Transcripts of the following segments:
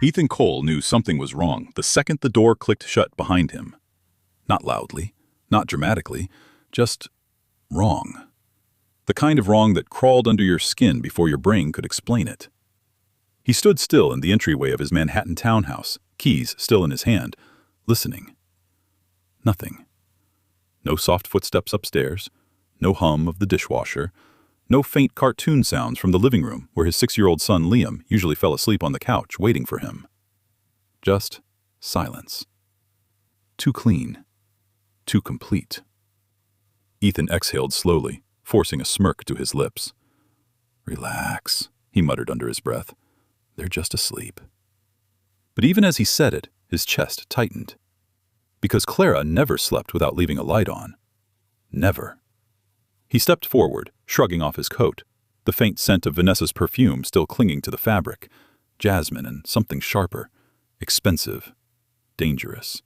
Ethan Cole knew something was wrong the second the door clicked shut behind him. Not loudly, not dramatically, just wrong. The kind of wrong that crawled under your skin before your brain could explain it. He stood still in the entryway of his Manhattan townhouse, keys still in his hand, listening. Nothing. No soft footsteps upstairs, no hum of the dishwasher, no faint cartoon sounds from the living room where his 6-year-old son Liam usually fell asleep on the couch waiting for him. Just silence. Too clean. Too complete. Ethan exhaled slowly, forcing a smirk to his lips. "Relax," he muttered under his breath. "They're just asleep." But even as he said it, his chest tightened. Because Clara never slept without leaving a light on. Never. He stepped forward, shrugging off his coat, the faint scent of Vanessa's perfume still clinging to the fabric, jasmine and something sharper, expensive, dangerous.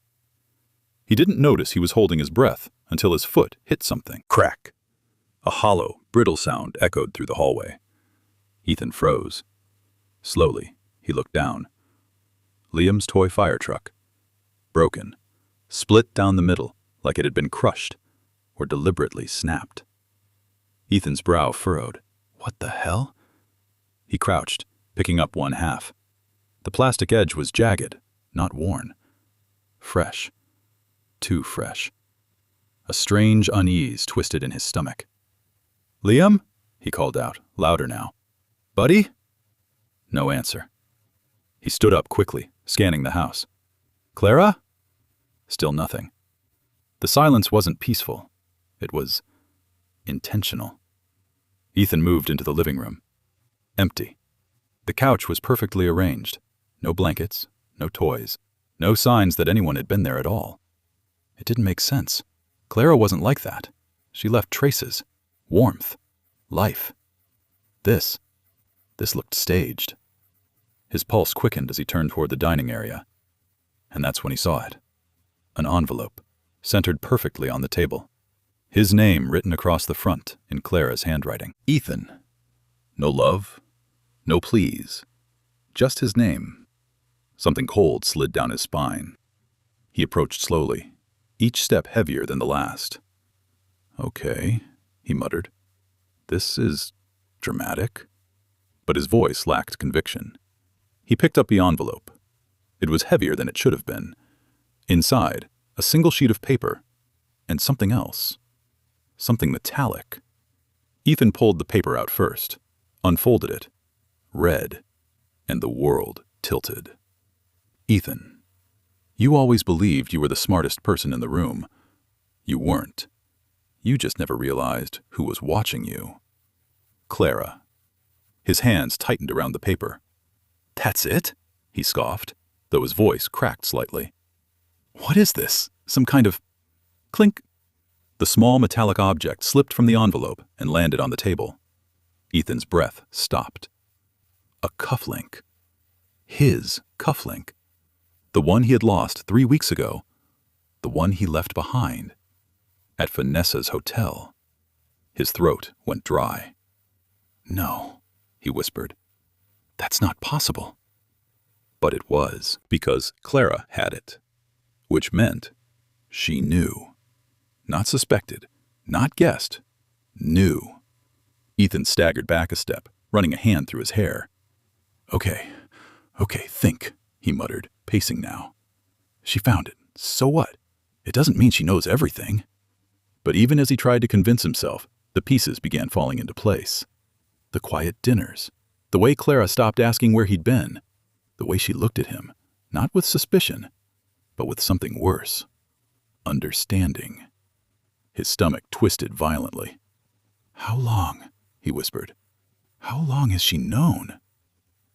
He didn't notice he was holding his breath until his foot hit something. Crack! A hollow, brittle sound echoed through the hallway. Ethan froze. Slowly, he looked down. Liam's toy fire truck. Broken. Split down the middle like it had been crushed or deliberately snapped. Ethan's brow furrowed. What the hell? He crouched, picking up one half. The plastic edge was jagged, not worn. Fresh. Too fresh. A strange unease twisted in his stomach. "Liam?" he called out, louder now. "Buddy?" No answer. He stood up quickly, scanning the house. "Clara?" Still nothing. The silence wasn't peaceful. It was intentional. Ethan moved into the living room. Empty. The couch was perfectly arranged. No blankets, no toys, no signs that anyone had been there at all. It didn't make sense. Clara wasn't like that. She left traces, warmth, life. This looked staged. His pulse quickened as he turned toward the dining area. And that's when he saw it. An envelope, centered perfectly on the table. His name written across the front in Clara's handwriting. Ethan. No love, no pleas, just his name. Something cold slid down his spine. He approached slowly, each step heavier than the last. "Okay," he muttered. "This is dramatic." But his voice lacked conviction. He picked up the envelope. It was heavier than it should have been. Inside, a single sheet of paper, and something else. Something metallic. Ethan pulled the paper out first, unfolded it, read, and the world tilted. "Ethan, you always believed you were the smartest person in the room. You weren't. You just never realized who was watching you. Clara." His hands tightened around the paper. "That's it?" he scoffed, though his voice cracked slightly. "What is this? Some kind of..." Clink! The small metallic object slipped from the envelope and landed on the table. Ethan's breath stopped. A cufflink. His cufflink. The one he had lost 3 weeks ago. The one he left behind. At Vanessa's hotel. His throat went dry. "No," he whispered. "That's not possible." But it was, because Clara had it. Which meant she knew. Not suspected, not guessed, knew. Ethan staggered back a step, running a hand through his hair. Okay, think," he muttered, pacing now. "She found it. So what? It doesn't mean she knows everything." But even as he tried to convince himself, the pieces began falling into place. The quiet dinners, the way Clara stopped asking where he'd been, the way she looked at him, not with suspicion, but with something worse. Understanding. His stomach twisted violently. "How long?" he whispered. "How long has she known?"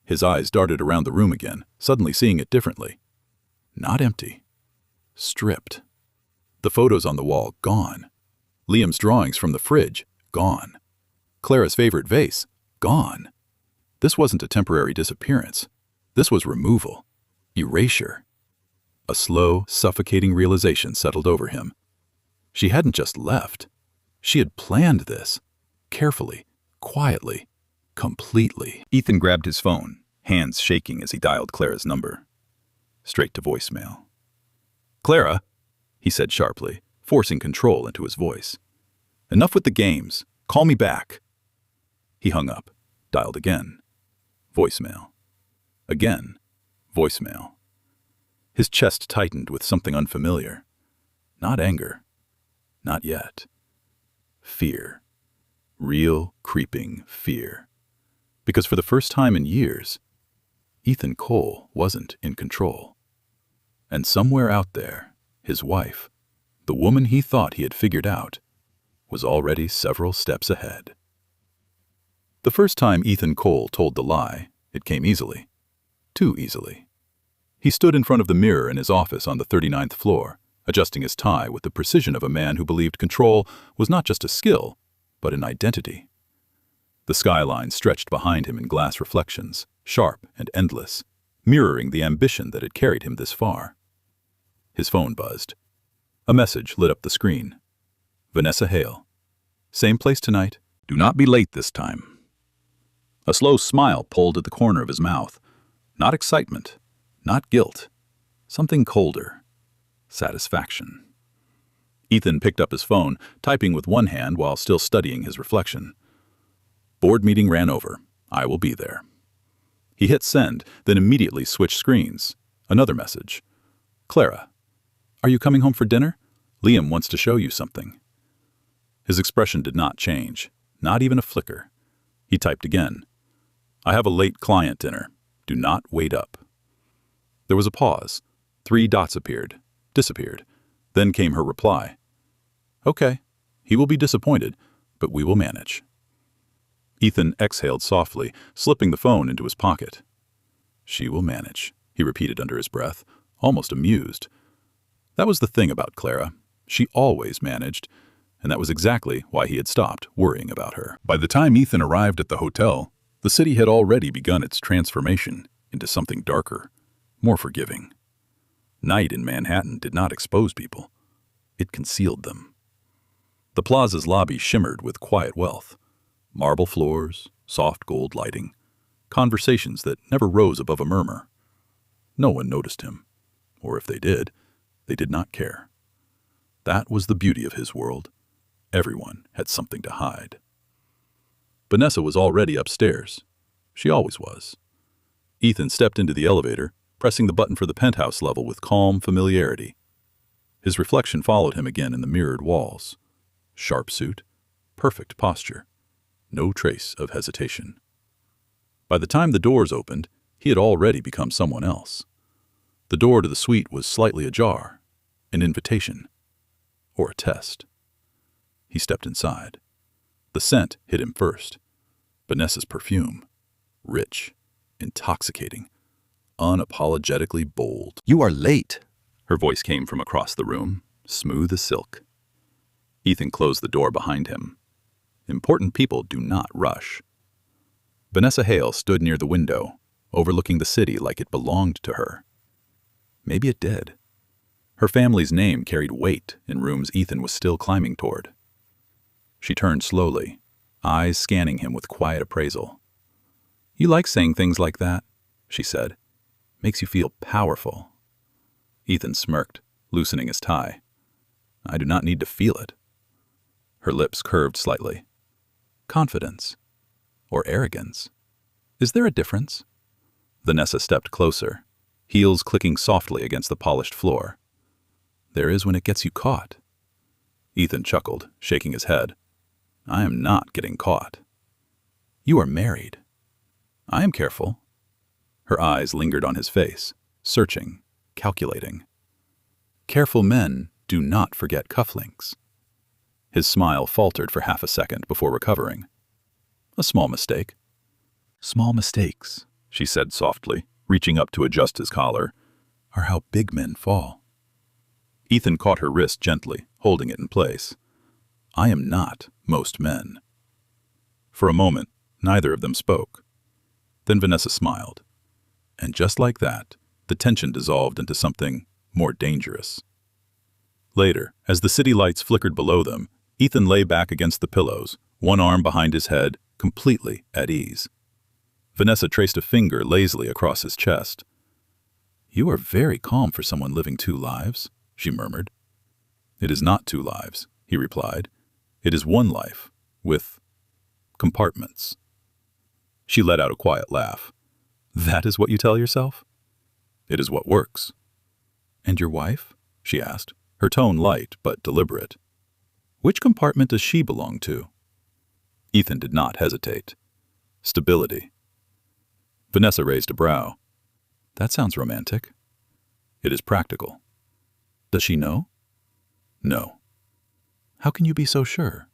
His eyes darted around the room again, suddenly seeing it differently. Not empty. Stripped. The photos on the wall gone. Liam's drawings from the fridge gone. Clara's favorite vase gone. This wasn't a temporary disappearance. This was removal. Erasure. A slow, suffocating realization settled over him. She hadn't just left. She had planned this. Carefully, quietly, completely. Ethan grabbed his phone, hands shaking as he dialed Clara's number. Straight to voicemail. "Clara," he said sharply, forcing control into his voice. "Enough with the games. Call me back." He hung up, dialed again. Voicemail. Again. Voicemail. His chest tightened with something unfamiliar. Not anger. Not yet. Fear. Real, creeping fear. Because for the first time in years, Ethan Cole wasn't in control. And somewhere out there, his wife, the woman he thought he had figured out, was already several steps ahead. The first time Ethan Cole told the lie, it came easily. Too easily. He stood in front of the mirror in his office on the 39th floor, adjusting his tie with the precision of a man who believed control was not just a skill, but an identity. The skyline stretched behind him in glass reflections, sharp and endless, mirroring the ambition that had carried him this far. His phone buzzed. A message lit up the screen. Vanessa Hale. "Same place tonight. Do not be late this time." A slow smile pulled at the corner of his mouth. Not excitement, not guilt. Something colder. Satisfaction. Ethan picked up his phone, typing with one hand while still studying his reflection. "Board meeting ran over. I will be there." He hit send, then immediately switched screens. Another message. "Clara, are you coming home for dinner? Liam wants to show you something." His expression did not change, not even a flicker. He typed again. "I have a late client dinner. Do not wait up." There was a pause. 3 dots appeared, disappeared. Then came her reply. "Okay, he will be disappointed, but we will manage." Ethan exhaled softly, slipping the phone into his pocket. "She will manage," he repeated under his breath, almost amused. That was the thing about Clara. She always managed, and that was exactly why he had stopped worrying about her. By the time Ethan arrived at the hotel, the city had already begun its transformation into something darker, more forgiving. Night in Manhattan did not expose people. It concealed them. The plaza's lobby shimmered with quiet wealth. Marble floors, soft gold lighting, conversations that never rose above a murmur. No one noticed him, or if they did not care. That was the beauty of his world. Everyone had something to hide. Vanessa was already upstairs. She always was. Ethan stepped into the elevator, pressing the button for the penthouse level with calm familiarity. His reflection followed him again in the mirrored walls. Sharp suit, perfect posture, no trace of hesitation. By the time the doors opened, he had already become someone else. The door to the suite was slightly ajar, an invitation, or a test. He stepped inside. The scent hit him first. Vanessa's perfume, rich, intoxicating, unapologetically bold. "You are late," her voice came from across the room, smooth as silk. Ethan closed the door behind him. Important people do not rush. Vanessa Hale stood near the window, overlooking the city like it belonged to her. Maybe it did. Her family's name carried weight in rooms Ethan was still climbing toward. She turned slowly, eyes scanning him with quiet appraisal. "You like saying things like that," she said. "Makes you feel powerful." Ethan smirked, loosening his tie. "I do not need to feel it." Her lips curved slightly. "Confidence. Or arrogance. Is there a difference?" Vanessa stepped closer, heels clicking softly against the polished floor. "There is when it gets you caught." Ethan chuckled, shaking his head. "I am not getting caught." "You are married." "I am careful." Her eyes lingered on his face, searching, calculating. Careful men do not forget cufflinks. His smile faltered for half a second before recovering. "A small mistake." "Small mistakes," she said softly, reaching up to adjust his collar, "are how big men fall." Ethan caught her wrist gently, holding it in place. "I am not most men." For a moment, neither of them spoke. Then Vanessa smiled. And just like that, the tension dissolved into something more dangerous. Later, as the city lights flickered below them, Ethan lay back against the pillows, one arm behind his head, completely at ease. Vanessa traced a finger lazily across his chest. "You are very calm for someone living two lives," she murmured. "It is not two lives," he replied. "It is one life, with compartments." She let out a quiet laugh. "That is what you tell yourself?" "It is what works." "And your wife?" she asked, her tone light but deliberate. "Which compartment does she belong to?" Ethan did not hesitate. "Stability." Vanessa raised a brow. "That sounds romantic." "It is practical." "Does she know?" "No." "How can you be so sure?"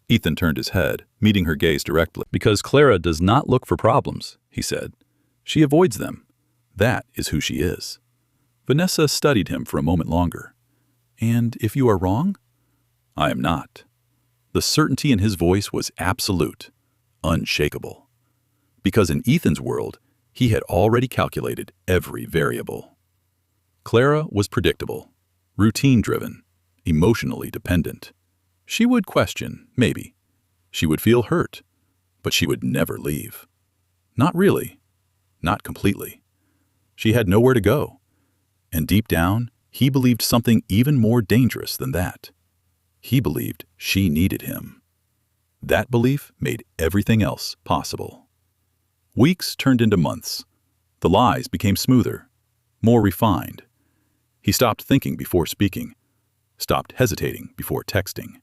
Ethan turned his head, meeting her gaze directly. "Because Clara does not look for problems," he said. "She avoids them. That is who she is." Vanessa studied him for a moment longer. "And if you are wrong?" "I am not." The certainty in his voice was absolute, unshakable. Because in Ethan's world, he had already calculated every variable. Clara was predictable, routine-driven, emotionally dependent. She would question, maybe. She would feel hurt, but she would never leave. Not really. Not completely. She had nowhere to go. And deep down, he believed something even more dangerous than that. He believed she needed him. That belief made everything else possible. Weeks turned into months. The lies became smoother, more refined. He stopped thinking before speaking, stopped hesitating before texting.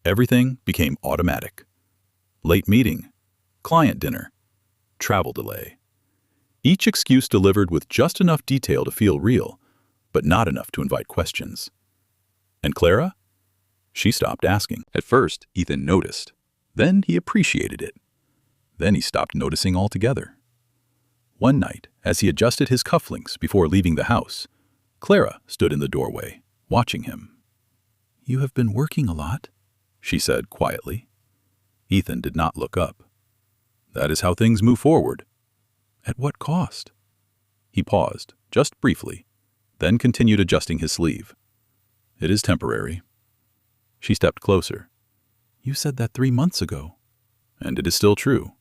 Everything became automatic. Late meeting, client dinner, travel delay. Each excuse delivered with just enough detail to feel real, but not enough to invite questions. And Clara? She stopped asking. At first, Ethan noticed. Then he appreciated it. Then he stopped noticing altogether. One night, as he adjusted his cufflinks before leaving the house, Clara stood in the doorway, watching him. "You have been working a lot," she said quietly. Ethan did not look up. "That is how things move forward." "At what cost?" He paused, just briefly, then continued adjusting his sleeve. "It is temporary." She stepped closer. "You said that 3 months ago." "And it is still true."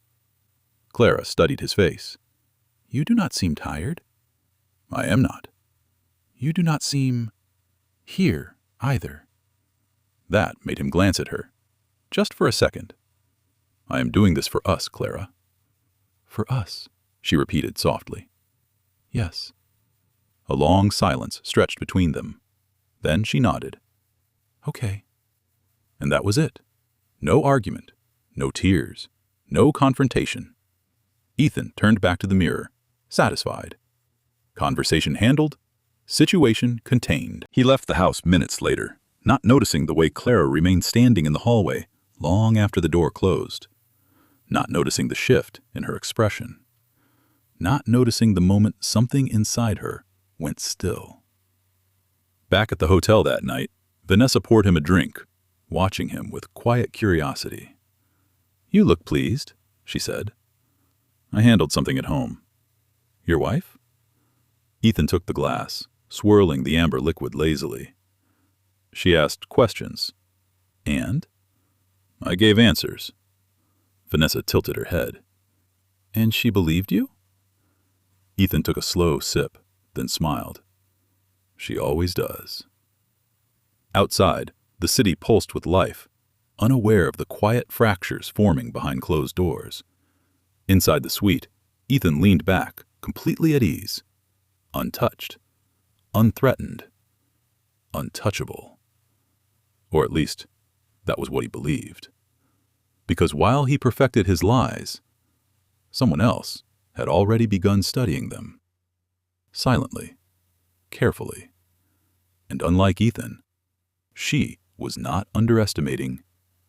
Clara studied his face. "You do not seem tired." "I am not." "You do not seem here either." That made him glance at her, just for a second. "I am doing this for us, Clara." "For us," she repeated softly. "Yes." A long silence stretched between them. Then she nodded. "Okay." And that was it. No argument, no tears, no confrontation. Ethan turned back to the mirror, satisfied. Conversation handled, situation contained. He left the house minutes later, not noticing the way Clara remained standing in the hallway long after the door closed. Not noticing the shift in her expression. Not noticing the moment something inside her went still. Back at the hotel that night, Vanessa poured him a drink, watching him with quiet curiosity. "You look pleased," she said. "I handled something at home." "Your wife?" Ethan took the glass, swirling the amber liquid lazily. She asked questions. "And?" "I gave answers." Vanessa tilted her head. "And she believed you?" Ethan took a slow sip, then smiled. "She always does." Outside, the city pulsed with life, unaware of the quiet fractures forming behind closed doors. Inside the suite, Ethan leaned back, completely at ease, untouched, unthreatened, untouchable. Or at least, that was what he believed. Because while he perfected his lies, someone else had already begun studying them. Silently, carefully. And unlike Ethan, she was not underestimating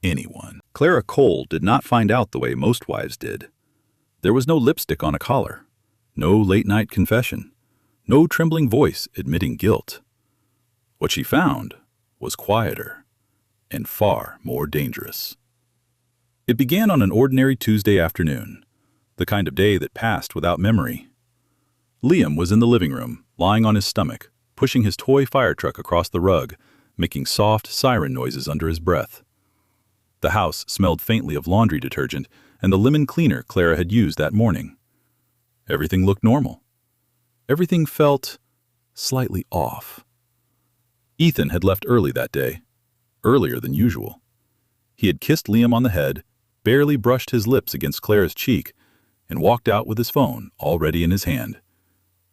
anyone. Clara Cole did not find out the way most wives did. There was no lipstick on a collar, no late-night confession, no trembling voice admitting guilt. What she found was quieter and far more dangerous. It began on an ordinary Tuesday afternoon, the kind of day that passed without memory. Liam was in the living room, lying on his stomach, pushing his toy fire truck across the rug, making soft siren noises under his breath. The house smelled faintly of laundry detergent and the lemon cleaner Clara had used that morning. Everything looked normal. Everything felt slightly off. Ethan had left early that day, earlier than usual. He had kissed Liam on the head, barely brushed his lips against Clara's cheek, and walked out with his phone already in his hand.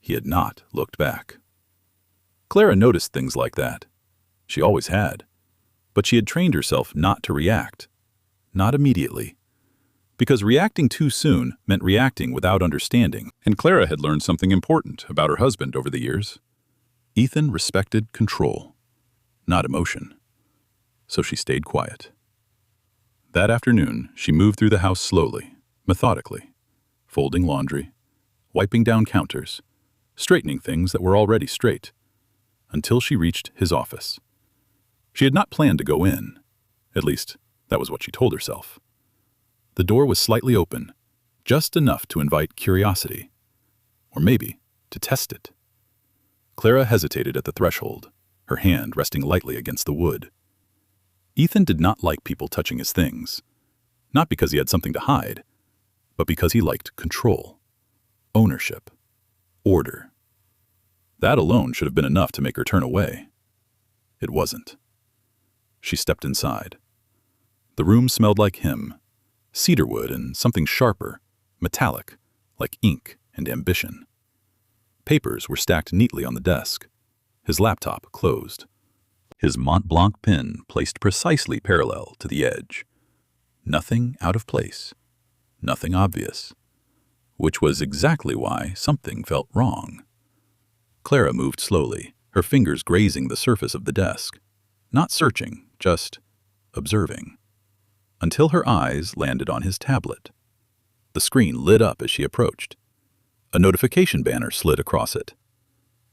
He had not looked back. Clara noticed things like that. She always had. But she had trained herself not to react. Not immediately. Because reacting too soon meant reacting without understanding, and Clara had learned something important about her husband over the years. Ethan respected control, not emotion. So she stayed quiet. That afternoon, she moved through the house slowly, methodically, folding laundry, wiping down counters, straightening things that were already straight, until she reached his office. She had not planned to go in. At least, that was what she told herself. The door was slightly open, just enough to invite curiosity, or maybe to test it. Clara hesitated at the threshold, her hand resting lightly against the wood. Ethan did not like people touching his things, not because he had something to hide, but because he liked control, ownership, order. That alone should have been enough to make her turn away. It wasn't. She stepped inside. The room smelled like him, cedarwood and something sharper, metallic, like ink and ambition. Papers were stacked neatly on the desk, his laptop closed, his Mont Blanc pen placed precisely parallel to the edge. Nothing out of place, nothing obvious, which was exactly why something felt wrong. Clara moved slowly, her fingers grazing the surface of the desk, not searching, just observing, until her eyes landed on his tablet. The screen lit up as she approached. A notification banner slid across it.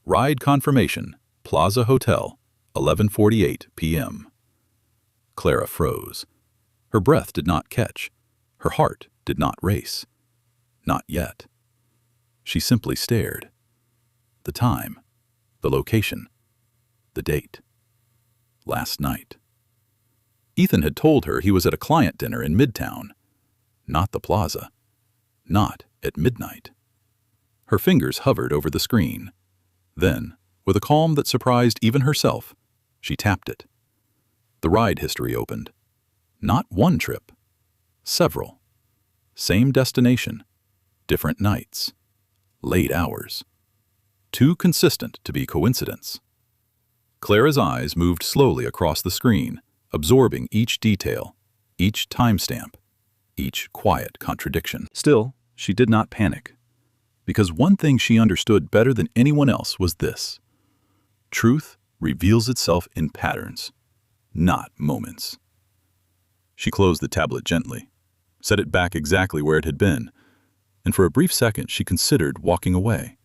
Ride confirmation, Plaza Hotel, 11:48 p.m. Clara froze. Her breath did not catch. Her heart did not race. Not yet. She simply stared. The time, the location, the date. Last night. Ethan had told her he was at a client dinner in Midtown. Not the Plaza. Not at midnight. Her fingers hovered over the screen. Then, with a calm that surprised even herself, she tapped it. The ride history opened. Not one trip. Several. Same destination. Different nights. Late hours. Too consistent to be coincidence. Clara's eyes moved slowly across the screen, absorbing each detail, each timestamp, each quiet contradiction. Still, she did not panic. Because one thing she understood better than anyone else was this: truth reveals itself in patterns, not moments. She closed the tablet gently, set it back exactly where it had been, and for a brief second she considered walking away,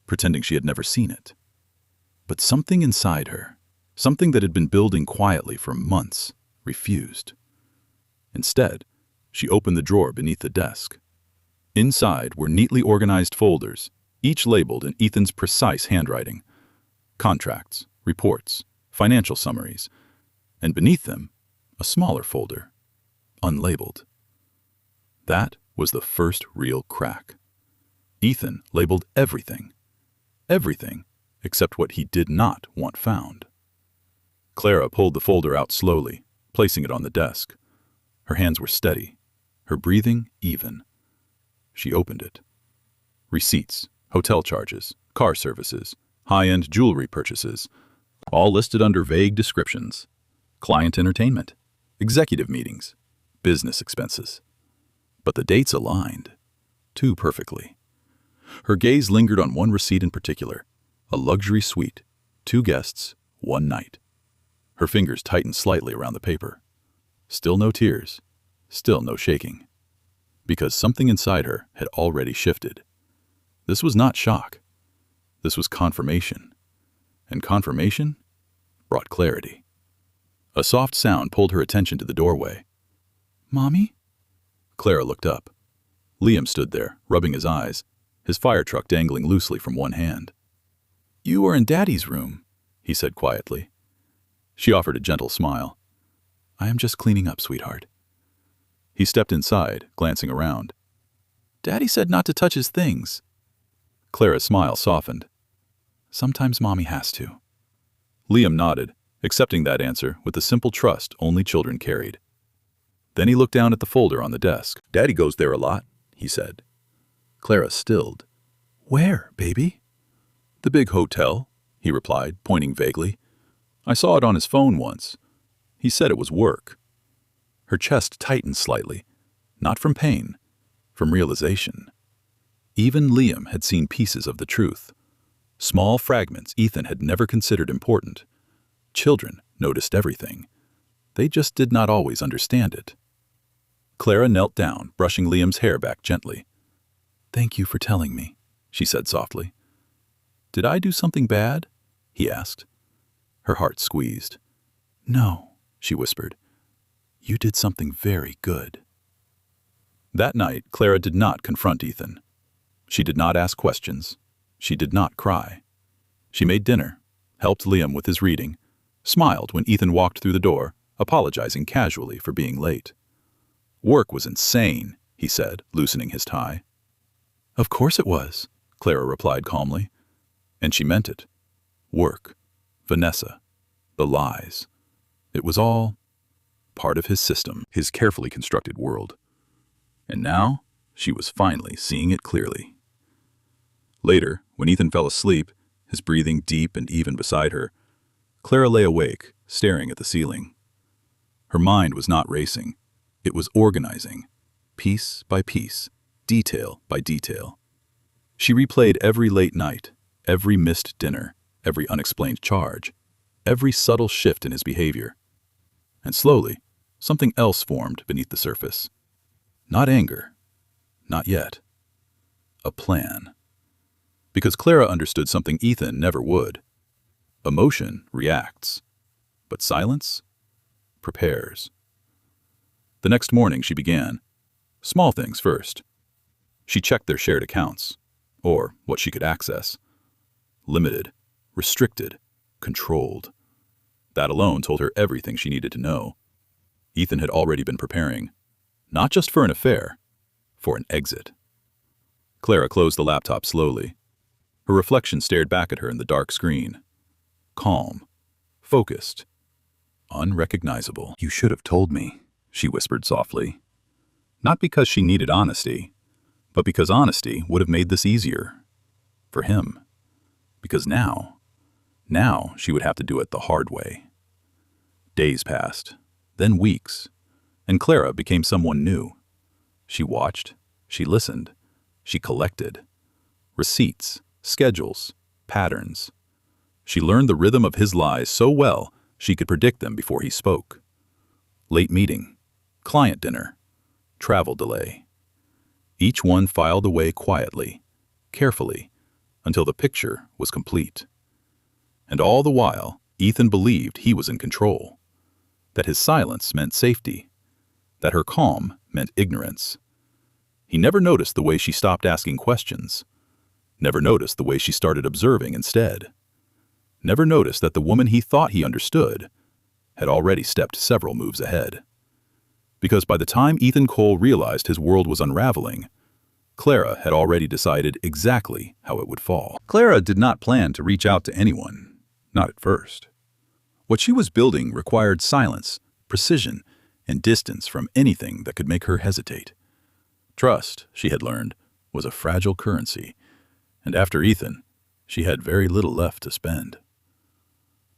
pretending she had never seen it. But something inside her, something that had been building quietly for months, refused. Instead, she opened the drawer beneath the desk. Inside were neatly organized folders, each labeled in Ethan's precise handwriting. Contracts, reports, financial summaries, and beneath them, a smaller folder, unlabeled. That was the first real crack. Ethan labeled everything. Everything except what he did not want found. Clara pulled the folder out slowly, placing it on the desk. Her hands were steady, her breathing even. She opened it. Receipts, hotel charges, car services, high-end jewelry purchases, all listed under vague descriptions. Client entertainment, executive meetings, business expenses. But the dates aligned, too perfectly. Her gaze lingered on one receipt in particular, a luxury suite, 2 guests, 1 night. Her fingers tightened slightly around the paper. Still no tears, still no shaking. Because something inside her had already shifted. This was not shock. This was confirmation. And confirmation brought clarity. A soft sound pulled her attention to the doorway. "Mommy?" Clara looked up. Liam stood there, rubbing his eyes, his fire truck dangling loosely from one hand. "You are in Daddy's room," he said quietly. She offered a gentle smile. "I am just cleaning up, sweetheart." He stepped inside, glancing around. "Daddy said not to touch his things." Clara's smile softened. "Sometimes Mommy has to." Liam nodded, accepting that answer with the simple trust only children carried. Then he looked down at the folder on the desk. "Daddy goes there a lot," he said. Clara stilled. "Where, baby?" "The big hotel," he replied, pointing vaguely. "I saw it on his phone once. He said it was work." Her chest tightened slightly, not from pain, from realization. Even Liam had seen pieces of the truth. Small fragments Ethan had never considered important. Children noticed everything. They just did not always understand it. Clara knelt down, brushing Liam's hair back gently. "Thank you for telling me," she said softly. "Did I do something bad?" he asked. Her heart squeezed. "No," she whispered. "You did something very good." That night, Clara did not confront Ethan. She did not ask questions. She did not cry. She made dinner, helped Liam with his reading, smiled when Ethan walked through the door, apologizing casually for being late. "Work was insane," he said, loosening his tie. "Of course it was," Clara replied calmly. And she meant it. Work, Vanessa, the lies. It was all part of his system, his carefully constructed world. And now, she was finally seeing it clearly. Later, when Ethan fell asleep, his breathing deep and even beside her, Clara lay awake, staring at the ceiling. Her mind was not racing. It was organizing, piece by piece, detail by detail. She replayed every late night, every missed dinner, every unexplained charge, every subtle shift in his behavior. And slowly, something else formed beneath the surface. Not anger. Not yet. A plan. Because Clara understood something Ethan never would. Emotion reacts, but silence prepares. The next morning she began. Small things first. She checked their shared accounts, or what she could access. Limited, restricted, controlled. That alone told her everything she needed to know. Ethan had already been preparing, not just for an affair, for an exit. Clara closed the laptop slowly. Her reflection stared back at her in the dark screen. Calm, focused, unrecognizable. "You should have told me," she whispered softly. Not because she needed honesty, but because honesty would have made this easier. For him. Because now she would have to do it the hard way. Days passed, then weeks, and Clara became someone new. She watched, she listened, she collected. Receipts, schedules, patterns. She learned the rhythm of his lies so well she could predict them before he spoke. Late meeting, client dinner, travel delay. Each one filed away quietly, carefully, until the picture was complete. And all the while, Ethan believed he was in control, that his silence meant safety, that her calm meant ignorance. He never noticed the way she stopped asking questions, never noticed the way she started observing instead, never noticed that the woman he thought he understood had already stepped several moves ahead. Because by the time Ethan Cole realized his world was unraveling, Clara had already decided exactly how it would fall. Clara did not plan to reach out to anyone, not at first. What she was building required silence, precision, and distance from anything that could make her hesitate. Trust, she had learned, was a fragile currency, and after Ethan, she had very little left to spend.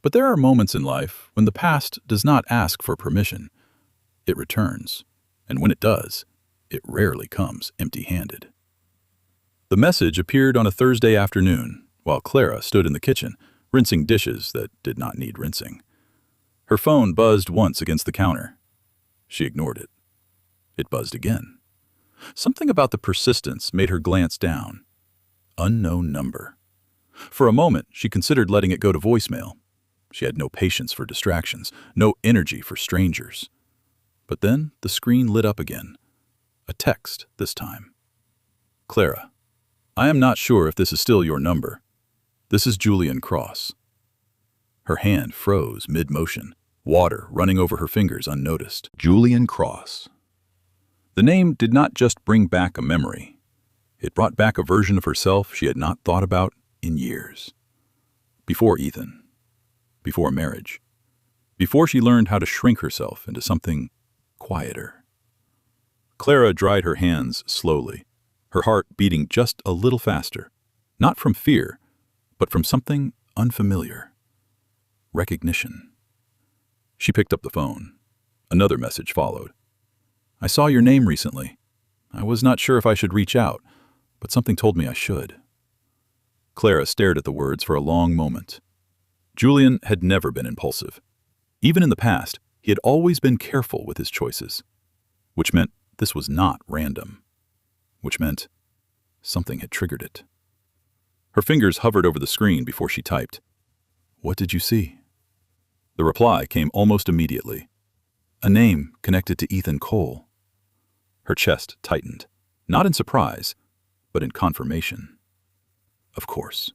But there are moments in life when the past does not ask for permission. It returns, and when it does, it rarely comes empty-handed. The message appeared on a Thursday afternoon, while Clara stood in the kitchen, rinsing dishes that did not need rinsing. Her phone buzzed once against the counter. She ignored it. It buzzed again. Something about the persistence made her glance down. Unknown number. For a moment, she considered letting it go to voicemail. She had no patience for distractions, no energy for strangers. But then the screen lit up again. A text this time. Clara, I am not sure if this is still your number. This is Julian Cross. Her hand froze mid-motion, water running over her fingers unnoticed. Julian Cross. The name did not just bring back a memory. It brought back a version of herself she had not thought about in years. Before Ethan. Before marriage. Before she learned how to shrink herself into something quieter. Clara dried her hands slowly, her heart beating just a little faster, not from fear, but from something unfamiliar. Recognition. She picked up the phone. Another message followed. I saw your name recently. I was not sure if I should reach out, but something told me I should. Clara stared at the words for a long moment. Julian had never been impulsive. Even in the past, he had always been careful with his choices, which meant this was not random, which meant something had triggered it. Her fingers hovered over the screen before she typed. What did you see? The reply came almost immediately. A name connected to Ethan Cole. Her chest tightened, not in surprise, but in confirmation. Of course.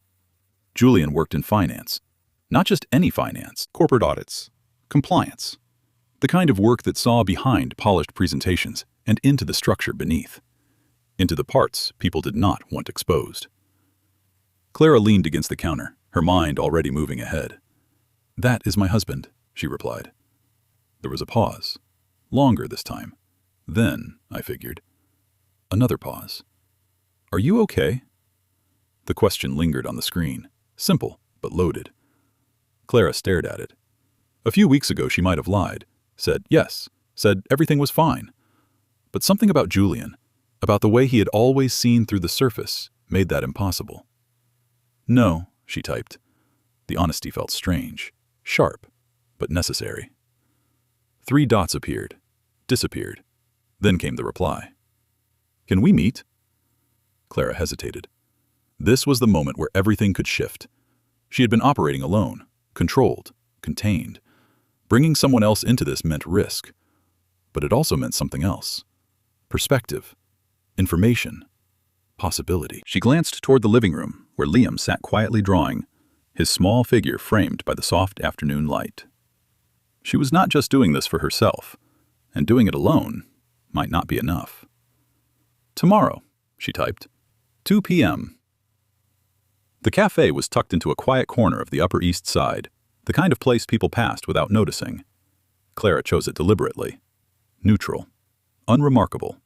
Julian worked in finance. Not just any finance, corporate audits, compliance. The kind of work that saw behind polished presentations and into the structure beneath. Into the parts people did not want exposed. Clara leaned against the counter, her mind already moving ahead. That is my husband, she replied. There was a pause. Longer this time. Then, I figured. Another pause. Are you okay? The question lingered on the screen. Simple, but loaded. Clara stared at it. A few weeks ago she might have lied, said yes, said everything was fine. But something about Julian, about the way he had always seen through the surface, made that impossible. No, she typed. The honesty felt strange, sharp, but necessary. 3 dots appeared, disappeared. Then came the reply. Can we meet? Clara hesitated. This was the moment where everything could shift. She had been operating alone, controlled, contained. Bringing someone else into this meant risk. But it also meant something else. Perspective, information, possibility. She glanced toward the living room, where Liam sat quietly drawing, his small figure framed by the soft afternoon light. She was not just doing this for herself, and doing it alone might not be enough. Tomorrow, she typed. 2 p.m. The cafe was tucked into a quiet corner of the Upper East Side, the kind of place people passed without noticing. Clara chose it deliberately. Neutral. Unremarkable.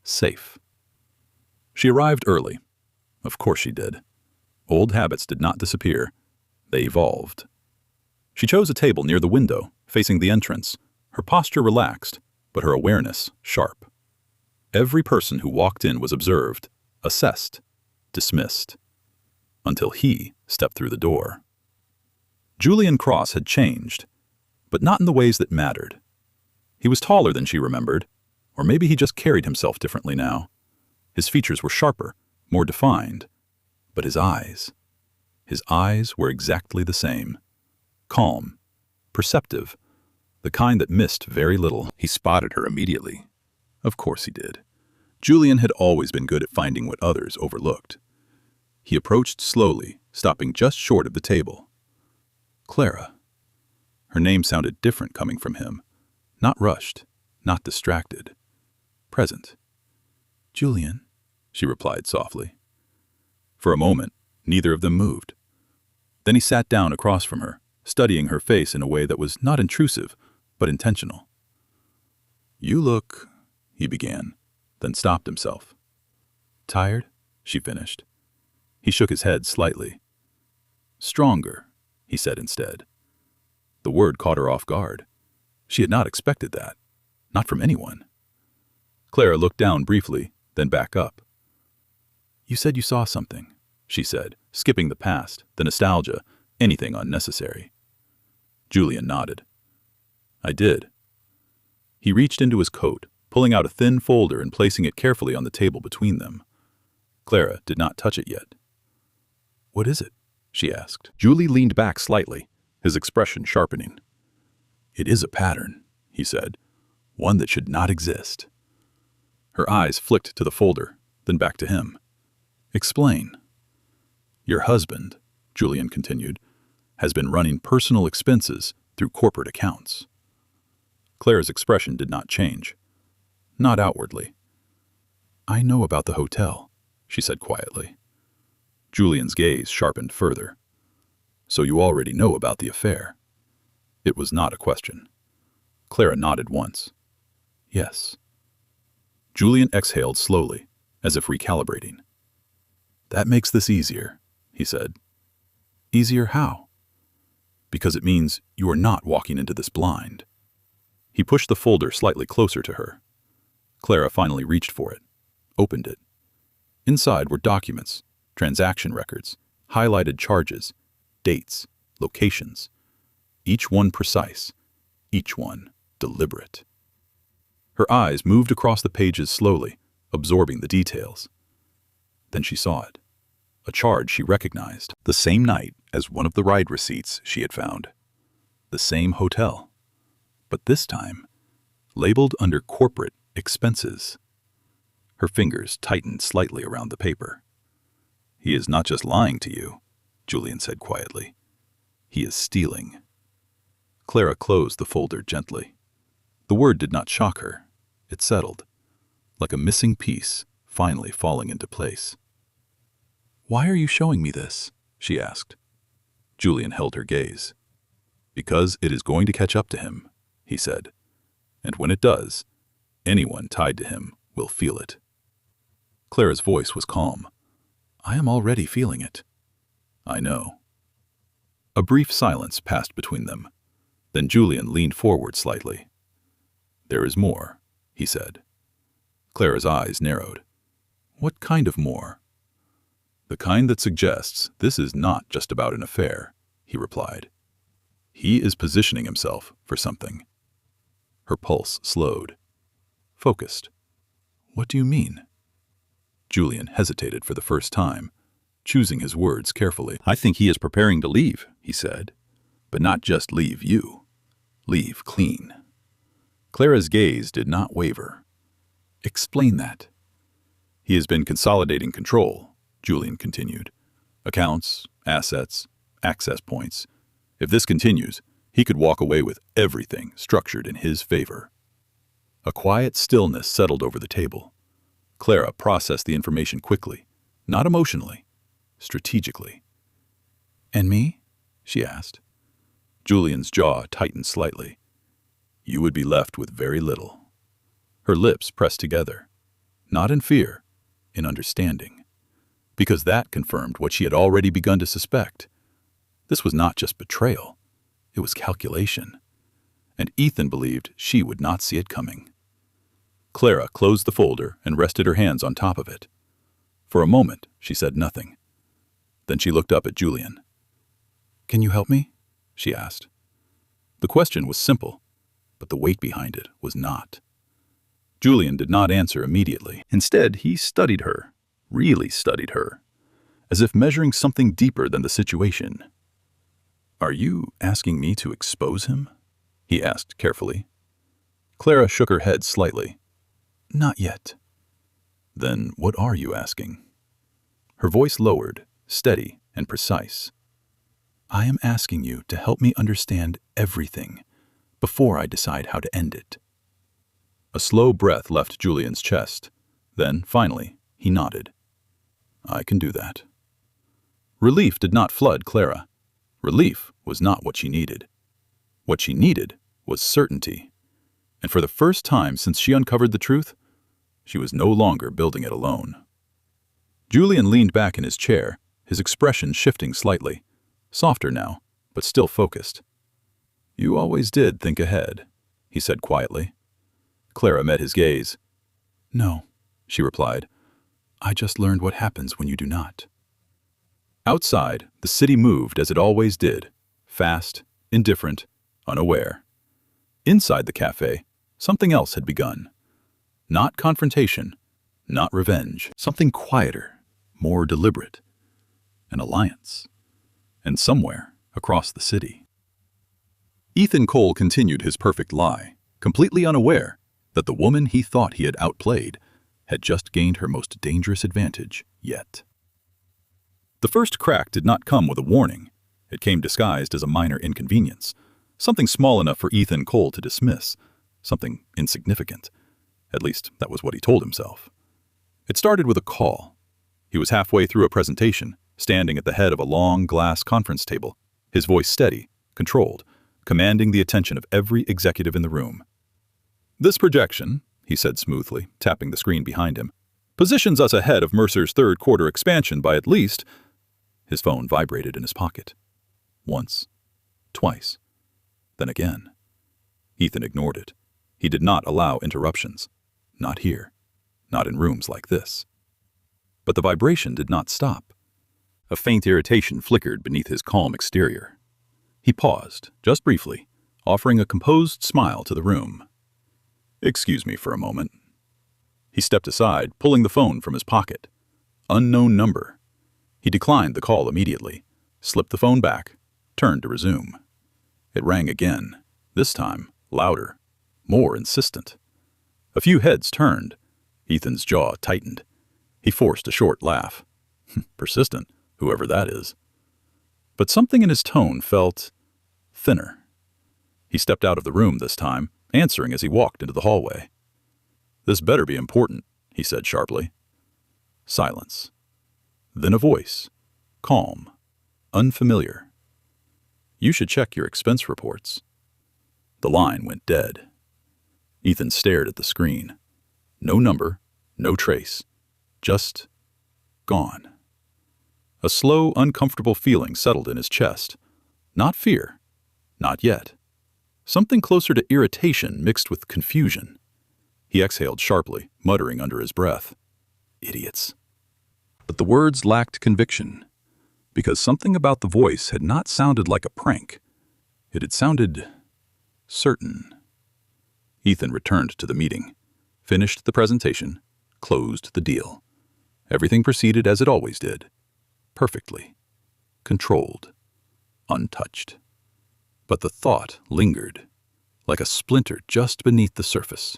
Safe. She arrived early. Of course she did. Old habits did not disappear. They evolved. She chose a table near the window, facing the entrance, her posture relaxed, but her awareness sharp. Every person who walked in was observed, assessed, dismissed. Until he stepped through the door. Julian Cross had changed, but not in the ways that mattered. He was taller than she remembered, or maybe he just carried himself differently now. His features were sharper, more defined, but his eyes were exactly the same. Calm, perceptive, the kind that missed very little. He spotted her immediately. Of course he did. Julian had always been good at finding what others overlooked. He approached slowly, stopping just short of the table. Clara. Her name sounded different coming from him. Not rushed, not distracted. Present. Julian, she replied softly. For a moment, neither of them moved. Then he sat down across from her, studying her face in a way that was not intrusive, but intentional. You look, he began, then stopped himself. Tired? She finished. He shook his head slightly. Stronger, he said instead. The word caught her off guard. She had not expected that. Not from anyone. Clara looked down briefly, then back up. You said you saw something, she said, skipping the past, the nostalgia, anything unnecessary. Julian nodded. I did. He reached into his coat, pulling out a thin folder and placing it carefully on the table between them. Clara did not touch it yet. What is it? She asked. Julie leaned back slightly, his expression sharpening. It is a pattern, he said, one that should not exist. Her eyes flicked to the folder, then back to him. Explain. Your husband, Julian continued, has been running personal expenses through corporate accounts. Clara's expression did not change. not outwardly. "I know about the hotel," she said quietly. Julian's gaze sharpened further. "So you already know about the affair?" It was not a question. Clara nodded once. "Yes." Julian exhaled slowly, as if recalibrating. "That makes this easier," he said. "Easier how?" "Because it means you are not walking into this blind." He pushed the folder slightly closer to her. Clara finally reached for it, opened it. Inside were documents, transaction records, highlighted charges, dates, locations. Each one precise, each one deliberate. Her eyes moved across the pages slowly, absorbing the details. Then she saw it. A charge she recognized, the same night as one of the ride receipts she had found. The same hotel. But this time, labeled under corporate expenses. Her fingers tightened slightly around the paper. "He is not just lying to you," Julian said quietly. "He is stealing." Clara closed the folder gently. The word did not shock her. It settled, like a missing piece finally falling into place. "Why are you showing me this?" she asked. Julian held her gaze. "Because it is going to catch up to him," he said. "And when it does, anyone tied to him will feel it." Clara's voice was calm. "I am already feeling it." "I know." A brief silence passed between them. Then Julian leaned forward slightly. "There is more," he said. Clara's eyes narrowed. "What kind of more?" "The kind that suggests this is not just about an affair," he replied. "He is positioning himself for something." Her pulse slowed. Focused. "What do you mean?" Julian hesitated for the first time, choosing his words carefully. "I think he is preparing to leave," he said. "But not just leave you. Leave clean." Clara's gaze did not waver. "Explain that." "He has been consolidating control," Julian continued. "Accounts, assets, access points. If this continues, he could walk away with everything structured in his favor." A quiet stillness settled over the table. Clara processed the information quickly, not emotionally, strategically. "And me?" she asked. Julian's jaw tightened slightly. "You would be left with very little." Her lips pressed together, not in fear, in understanding. Because that confirmed what she had already begun to suspect. This was not just betrayal, it was calculation. And Ethan believed she would not see it coming. Clara closed the folder and rested her hands on top of it. For a moment, she said nothing. Then she looked up at Julian. "Can you help me?" she asked. The question was simple, but the weight behind it was not. Julian did not answer immediately. Instead, he studied her, really studied her, as if measuring something deeper than the situation. "Are you asking me to expose him?" he asked carefully. Clara shook her head slightly. "Not yet." "Then what are you asking?" Her voice lowered, steady and precise. "I am asking you to help me understand everything before I decide how to end it." A slow breath left Julian's chest. Then, finally, he nodded. "I can do that." Relief did not flood Clara. Relief was not what she needed. What she needed was certainty. And for the first time since she uncovered the truth, she was no longer building it alone. Julian leaned back in his chair, his expression shifting slightly, softer now, but still focused. "You always did think ahead," he said quietly. Clara met his gaze. "No," she replied. "I just learned what happens when you do not." Outside, the city moved as it always did, fast, indifferent, unaware. Inside the cafe, something else had begun. Not confrontation, not revenge, something quieter, more deliberate. An alliance. And somewhere across the city. Ethan Cole continued his perfect lie, completely unaware that the woman he thought he had outplayed had just gained her most dangerous advantage yet. The first crack did not come with a warning. It came disguised as a minor inconvenience, something small enough for Ethan Cole to dismiss, something insignificant. At least, that was what he told himself. It started with a call. He was halfway through a presentation, standing at the head of a long glass conference table, his voice steady, controlled, commanding the attention of every executive in the room. "This projection," he said smoothly, tapping the screen behind him, "positions us ahead of Mercer's third-quarter expansion by at least—" His phone vibrated in his pocket. Once. Twice. Then again. Ethan ignored it. He did not allow interruptions. Not here. Not in rooms like this. But the vibration did not stop. A faint irritation flickered beneath his calm exterior. He paused, just briefly, offering a composed smile to the room. "Excuse me for a moment." He stepped aside, pulling the phone from his pocket. Unknown number. He declined the call immediately, slipped the phone back, turned to resume. It rang again, this time louder, more insistent. A few heads turned. Ethan's jaw tightened. He forced a short laugh. Persistent, whoever that is. But something in his tone felt thinner. He stepped out of the room this time, answering as he walked into the hallway. "This better be important," he said sharply. Silence. Then a voice, calm, unfamiliar. "You should check your expense reports." The line went dead. Ethan stared at the screen. No number, no trace. Just gone. A slow, uncomfortable feeling settled in his chest. Not fear. Not yet. Something closer to irritation mixed with confusion. He exhaled sharply, muttering under his breath. Idiots. But the words lacked conviction, because something about the voice had not sounded like a prank. It had sounded certain. Ethan returned to the meeting, finished the presentation, closed the deal. Everything proceeded as it always did. Perfectly. Controlled. Untouched. But the thought lingered, like a splinter just beneath the surface.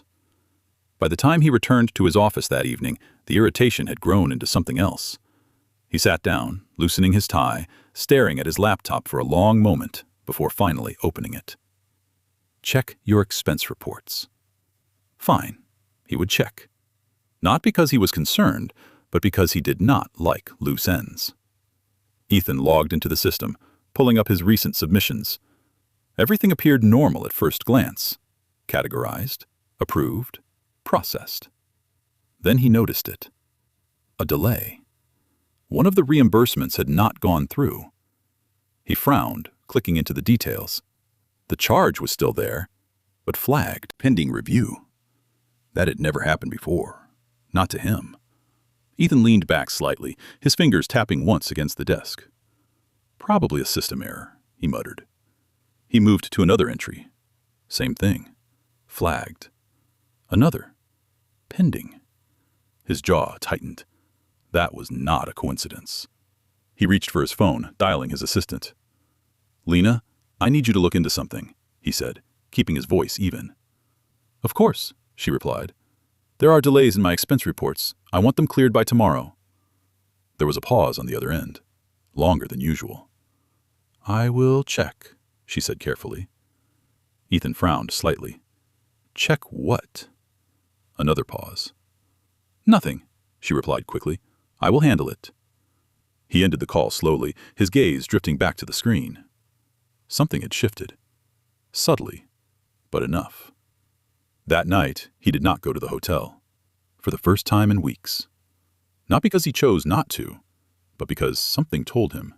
By the time he returned to his office that evening, the irritation had grown into something else. He sat down, loosening his tie, staring at his laptop for a long moment before finally opening it. Check your expense reports. Fine, he would check. Not because he was concerned, but because he did not like loose ends. Ethan logged into the system, pulling up his recent submissions. Everything appeared normal at first glance. Categorized, approved, processed. Then he noticed it. A delay. One of the reimbursements had not gone through. He frowned, clicking into the details. The charge was still there, but flagged, pending review. That had never happened before. Not to him. Ethan leaned back slightly, his fingers tapping once against the desk. Probably a system error, he muttered. He moved to another entry. Same thing. Flagged. Another. Pending. His jaw tightened. That was not a coincidence. He reached for his phone, dialing his assistant. "Lena, I need you to look into something," he said, keeping his voice even. "Of course," she replied. "There are delays in my expense reports. I want them cleared by tomorrow." There was a pause on the other end, longer than usual. "I will check," she said carefully. Ethan frowned slightly. "Check what?" Another pause. "Nothing," she replied quickly. "I will handle it." He ended the call slowly, his gaze drifting back to the screen. Something had shifted. Subtly, but enough. That night, he did not go to the hotel. For the first time in weeks. Not because he chose not to, but because something told him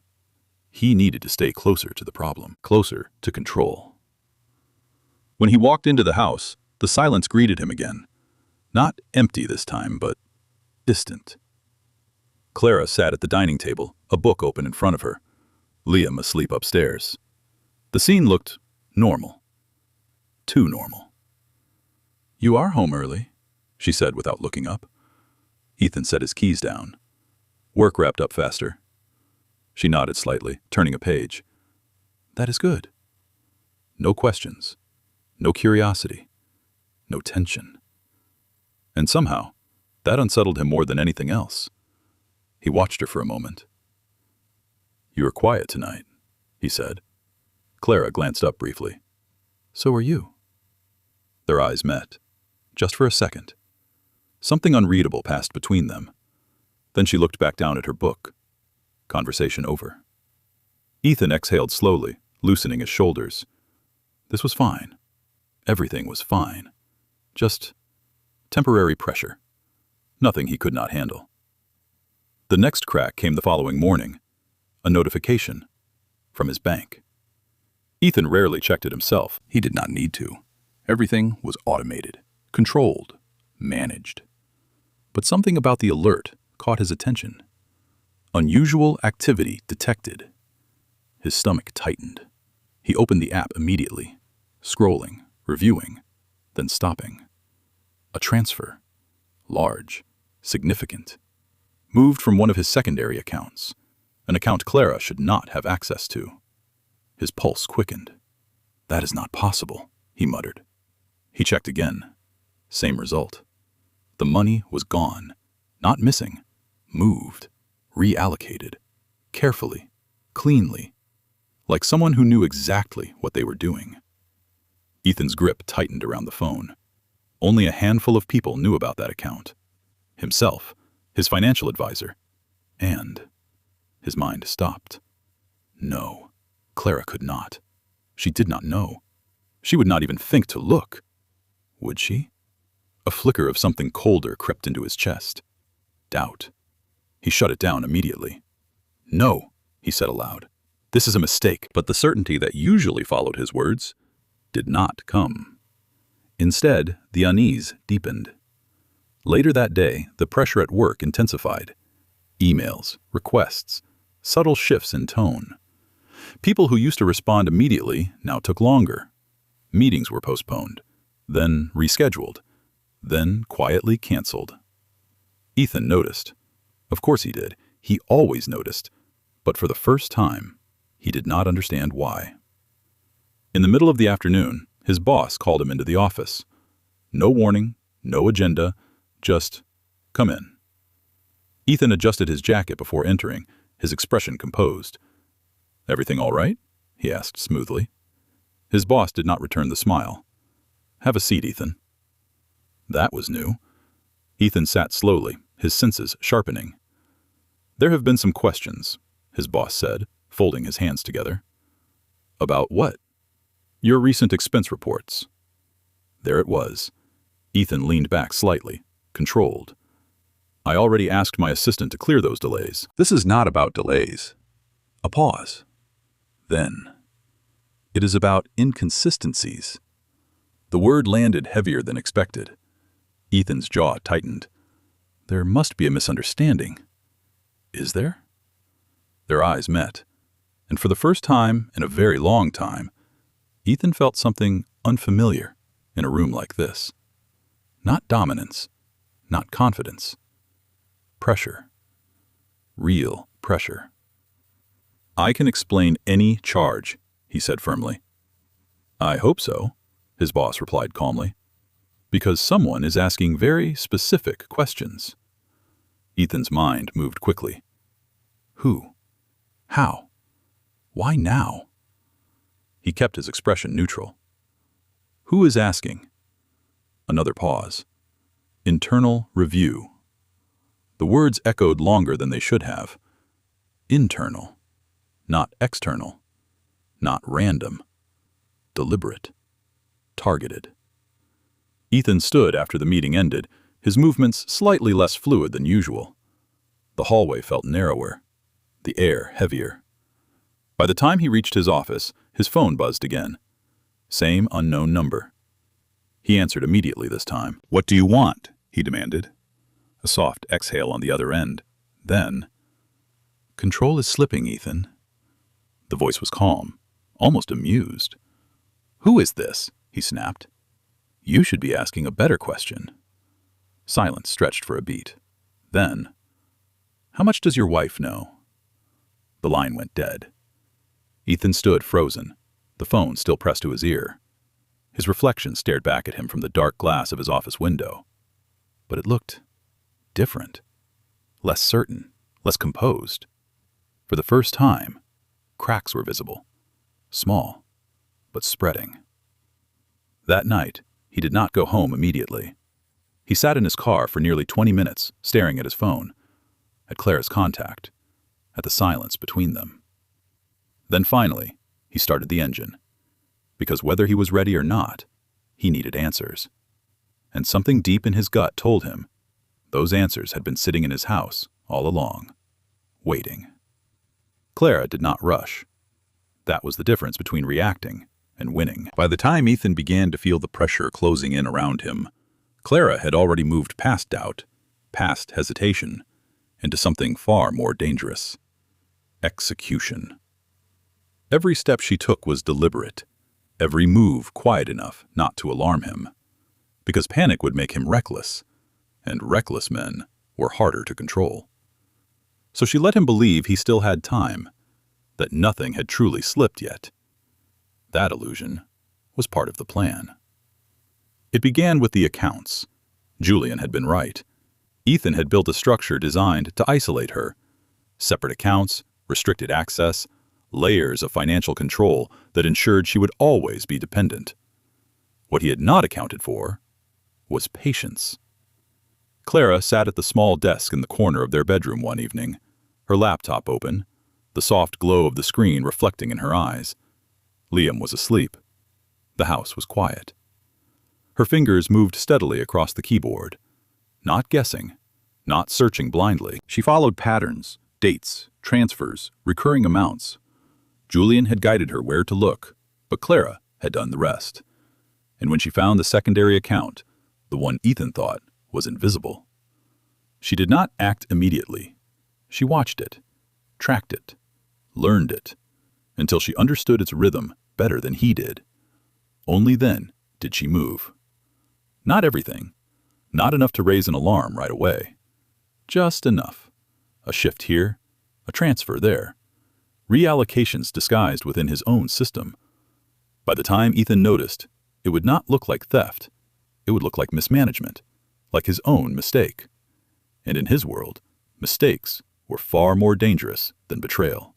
he needed to stay closer to the problem, closer to control. When he walked into the house, the silence greeted him again. Not empty this time, but distant. Clara sat at the dining table, a book open in front of her. Liam asleep upstairs. The scene looked normal. Too normal. "You are home early," she said without looking up. Ethan set his keys down. "Work wrapped up faster." She nodded slightly, turning a page. "That is good." No questions. No curiosity. No tension. And somehow, that unsettled him more than anything else. He watched her for a moment. "You were quiet tonight," he said. Clara glanced up briefly. "So are you." Their eyes met. Just for a second. Something unreadable passed between them. Then she looked back down at her book. Conversation over. Ethan exhaled slowly, loosening his shoulders. This was fine. Everything was fine. Just temporary pressure. Nothing he could not handle. The next crack came the following morning. A notification from his bank. Ethan rarely checked it himself. He did not need to. Everything was automated, controlled, managed. But something about the alert caught his attention. Unusual activity detected. His stomach tightened. He opened the app immediately, scrolling, reviewing, then stopping. A transfer. Large, significant. Moved from one of his secondary accounts, an account Clara should not have access to. His pulse quickened. That is not possible, he muttered. He checked again. Same result. The money was gone, not missing, moved, reallocated, carefully, cleanly, like someone who knew exactly what they were doing. Ethan's grip tightened around the phone. Only a handful of people knew about that account. Himself, his financial advisor, and his mind stopped. No, Clara could not. She did not know. She would not even think to look. Would she? A flicker of something colder crept into his chest. Doubt. He shut it down immediately. No, he said aloud. This is a mistake. But the certainty that usually followed his words did not come. Instead, the unease deepened. Later that day, the pressure at work intensified. Emails, requests, subtle shifts in tone. People who used to respond immediately now took longer. Meetings were postponed, then rescheduled, then quietly canceled. Ethan noticed. Of course he did. He always noticed. But for the first time, he did not understand why. In the middle of the afternoon, his boss called him into the office. No warning, no agenda, just, come in. Ethan adjusted his jacket before entering, his expression composed. Everything all right? He asked smoothly. His boss did not return the smile. Have a seat, Ethan. That was new. Ethan sat slowly, his senses sharpening. There have been some questions, his boss said, folding his hands together. About what? Your recent expense reports. There it was. Ethan leaned back slightly, controlled. I already asked my assistant to clear those delays. This is not about delays. A pause. Then. It is about inconsistencies. The word landed heavier than expected. Ethan's jaw tightened. There must be a misunderstanding. Is there? Their eyes met, and for the first time in a very long time, Ethan felt something unfamiliar in a room like this. Not dominance, not confidence. Pressure. Real pressure. I can explain any charge, he said firmly. I hope so, his boss replied calmly, because someone is asking very specific questions. Ethan's mind moved quickly. Who? How? Why now? He kept his expression neutral. Who is asking? Another pause. Internal review. The words echoed longer than they should have. Internal. Not external. Not random. Deliberate. Targeted. Ethan stood after the meeting ended, his movements slightly less fluid than usual. The hallway felt narrower, the air heavier. By the time he reached his office, his phone buzzed again. Same unknown number. He answered immediately this time. What do you want? He demanded. A soft exhale on the other end. Then, control is slipping, Ethan. The voice was calm, almost amused. Who is this? He snapped. You should be asking a better question. Silence stretched for a beat. Then, how much does your wife know? The line went dead. Ethan stood frozen, the phone still pressed to his ear. His reflection stared back at him from the dark glass of his office window. But it looked different, less certain, less composed. For the first time, cracks were visible, small, but spreading. That night, he did not go home immediately. He sat in his car for nearly 20 minutes, staring at his phone, at Clara's contact, at the silence between them. Then finally, he started the engine, because whether he was ready or not, he needed answers. And something deep in his gut told him those answers had been sitting in his house all along, waiting. Clara did not rush. That was the difference between reacting and winning. By the time Ethan began to feel the pressure closing in around him, Clara had already moved past doubt, past hesitation, into something far more dangerous: execution. Every step she took was deliberate, every move quiet enough not to alarm him, because panic would make him reckless, and reckless men were harder to control. So she let him believe he still had time, that nothing had truly slipped yet. That illusion was part of the plan. It began with the accounts. Julian had been right. Ethan had built a structure designed to isolate her. Separate accounts, restricted access, layers of financial control that ensured she would always be dependent. What he had not accounted for was patience. Clara sat at the small desk in the corner of their bedroom one evening, her laptop open, the soft glow of the screen reflecting in her eyes. Liam was asleep. The house was quiet. Her fingers moved steadily across the keyboard, not guessing, not searching blindly. She followed patterns, dates, transfers, recurring amounts. Julian had guided her where to look, but Clara had done the rest. And when she found the secondary account, the one Ethan thought was invisible, she did not act immediately. She watched it, tracked it, learned it, until she understood its rhythm better than he did. Only then did she move. Not everything, not enough to raise an alarm right away. Just enough. A shift here, a transfer there. Reallocations disguised within his own system. By the time Ethan noticed, it would not look like theft. It would look like mismanagement, like his own mistake. And in his world, mistakes were far more dangerous than betrayal,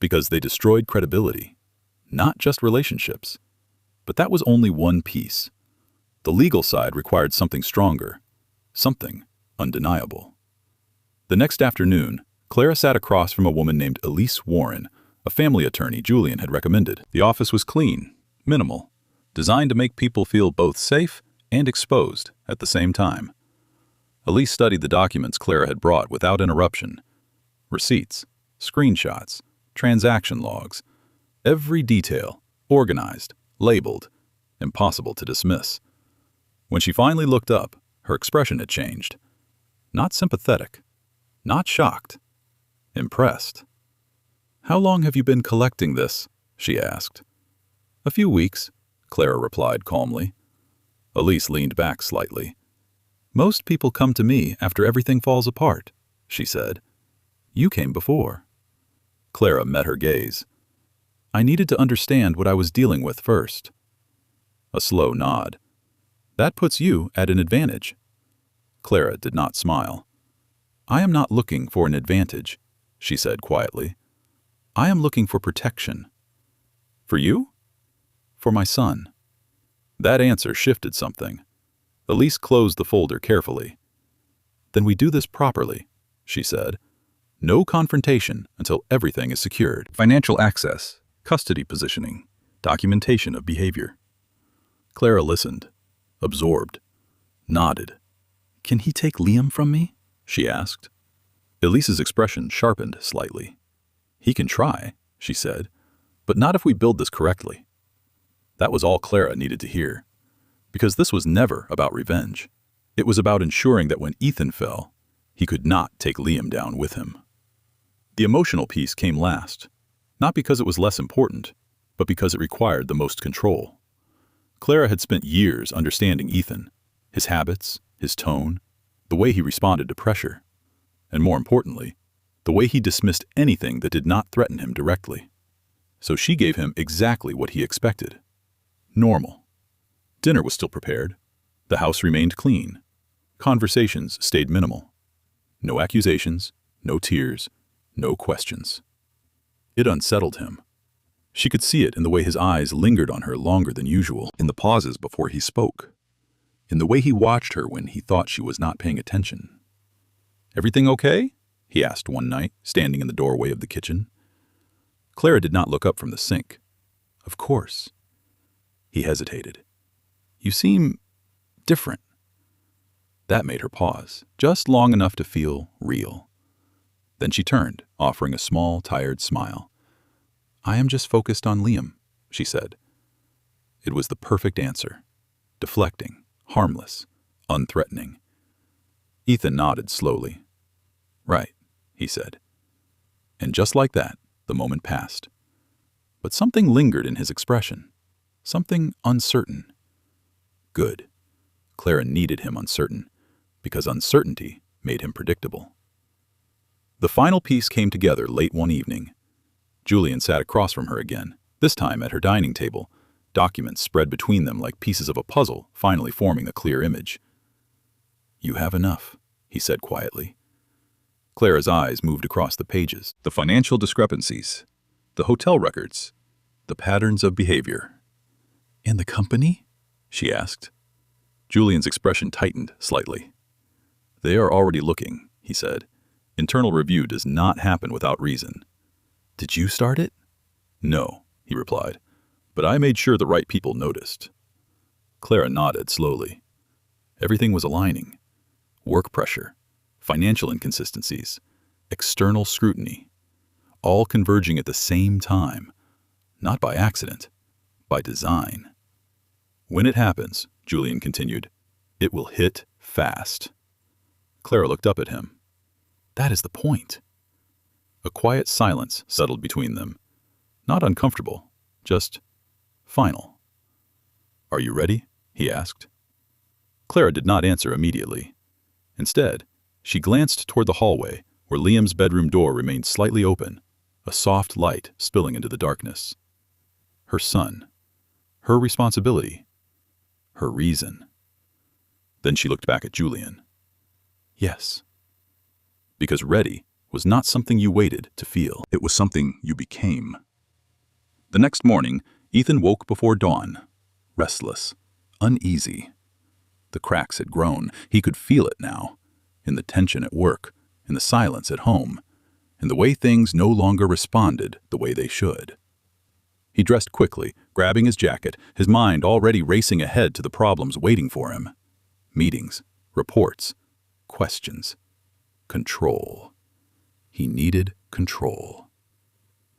because they destroyed credibility, not just relationships. But that was only one piece. The legal side required something stronger, something undeniable. The next afternoon, Clara sat across from a woman named Elise Warren, a family attorney Julian had recommended. The office was clean, minimal, designed to make people feel both safe and exposed at the same time. Elise studied the documents Clara had brought without interruption. Receipts, screenshots, transaction logs, every detail, organized, labeled, impossible to dismiss. When she finally looked up, her expression had changed. Not sympathetic, not shocked, impressed. "How long have you been collecting this?" she asked. "A few weeks," Clara replied calmly. Elise leaned back slightly. "Most people come to me after everything falls apart," she said. "You came before." Clara met her gaze. "I needed to understand what I was dealing with first." A slow nod. "That puts you at an advantage." Clara did not smile. "I am not looking for an advantage," she said quietly. "I am looking for protection." "For you?" "For my son." That answer shifted something. Elise closed the folder carefully. "Then we do this properly," she said. "No confrontation until everything is secured. Financial access, custody positioning, documentation of behavior." Clara listened, absorbed, nodded. "Can he take Liam from me?" she asked. Elise's expression sharpened slightly. "He can try," she said, "but not if we build this correctly." That was all Clara needed to hear, because this was never about revenge. It was about ensuring that when Ethan fell, he could not take Liam down with him. The emotional piece came last, not because it was less important, but because it required the most control. Clara had spent years understanding Ethan, his habits, his tone, the way he responded to pressure, and more importantly, the way he dismissed anything that did not threaten him directly. So she gave him exactly what he expected. Normal. Dinner was still prepared. The house remained clean. Conversations stayed minimal. No accusations, no tears, no questions. It unsettled him. She could see it in the way his eyes lingered on her longer than usual, in the pauses before he spoke. in the way he watched her when he thought she was not paying attention. "Everything okay?" he asked one night, standing in the doorway of the kitchen. Clara did not look up from the sink. "Of course." He hesitated. "You seem different." That made her pause, just long enough to feel real. Then she turned, offering a small, tired smile. "I am just focused on Liam," she said. It was the perfect answer. Deflecting, harmless, unthreatening. Ethan nodded slowly. "Right," he said. And just like that, the moment passed. But something lingered in his expression. Something uncertain. Good. Clara needed him uncertain, because uncertainty made him predictable. The final piece came together late one evening. Julian sat across from her again, this time at her dining table, documents spread between them like pieces of a puzzle, finally forming a clear image. "You have enough," he said quietly. Clara's eyes moved across the pages, the financial discrepancies, the hotel records, the patterns of behavior. "In the company?" she asked. Julian's expression tightened slightly. "They are already looking," he said. "Internal review does not happen without reason." "Did you start it?" "No," he replied, "but I made sure the right people noticed." Clara nodded slowly. Everything was aligning. Work pressure, financial inconsistencies, external scrutiny, all converging at the same time, not by accident, by design. "When it happens," Julian continued, "it will hit fast." Clara looked up at him. "That is the point." A quiet silence settled between them. Not uncomfortable, just final. "Are you ready?" he asked. Clara did not answer immediately. Instead, she glanced toward the hallway, where Liam's bedroom door remained slightly open, a soft light spilling into the darkness. Her son. Her responsibility. Her reason. Then she looked back at Julian. "Yes." Because ready was not something you waited to feel. It was something you became. The next morning, Ethan woke before dawn, restless, uneasy. The cracks had grown. He could feel it now, in the tension at work, in the silence at home, in the way things no longer responded the way they should. He dressed quickly, grabbing his jacket, his mind already racing ahead to the problems waiting for him. Meetings, reports, questions, control. He needed control.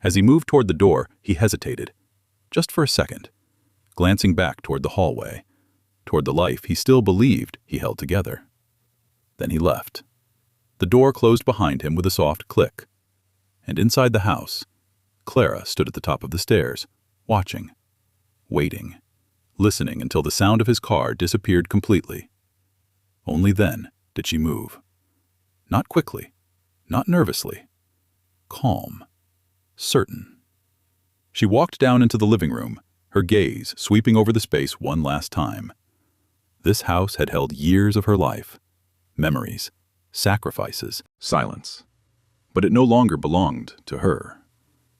As he moved toward the door, he hesitated, just for a second, glancing back toward the hallway, toward the life he still believed he held together. Then he left. The door closed behind him with a soft click. And inside the house, Clara stood at the top of the stairs, watching, waiting, listening until the sound of his car disappeared completely. Only then did she move. Not quickly, not nervously. Calm, certain. She walked down into the living room, her gaze sweeping over the space one last time. This house had held years of her life, memories, sacrifices, silence. But it no longer belonged to her,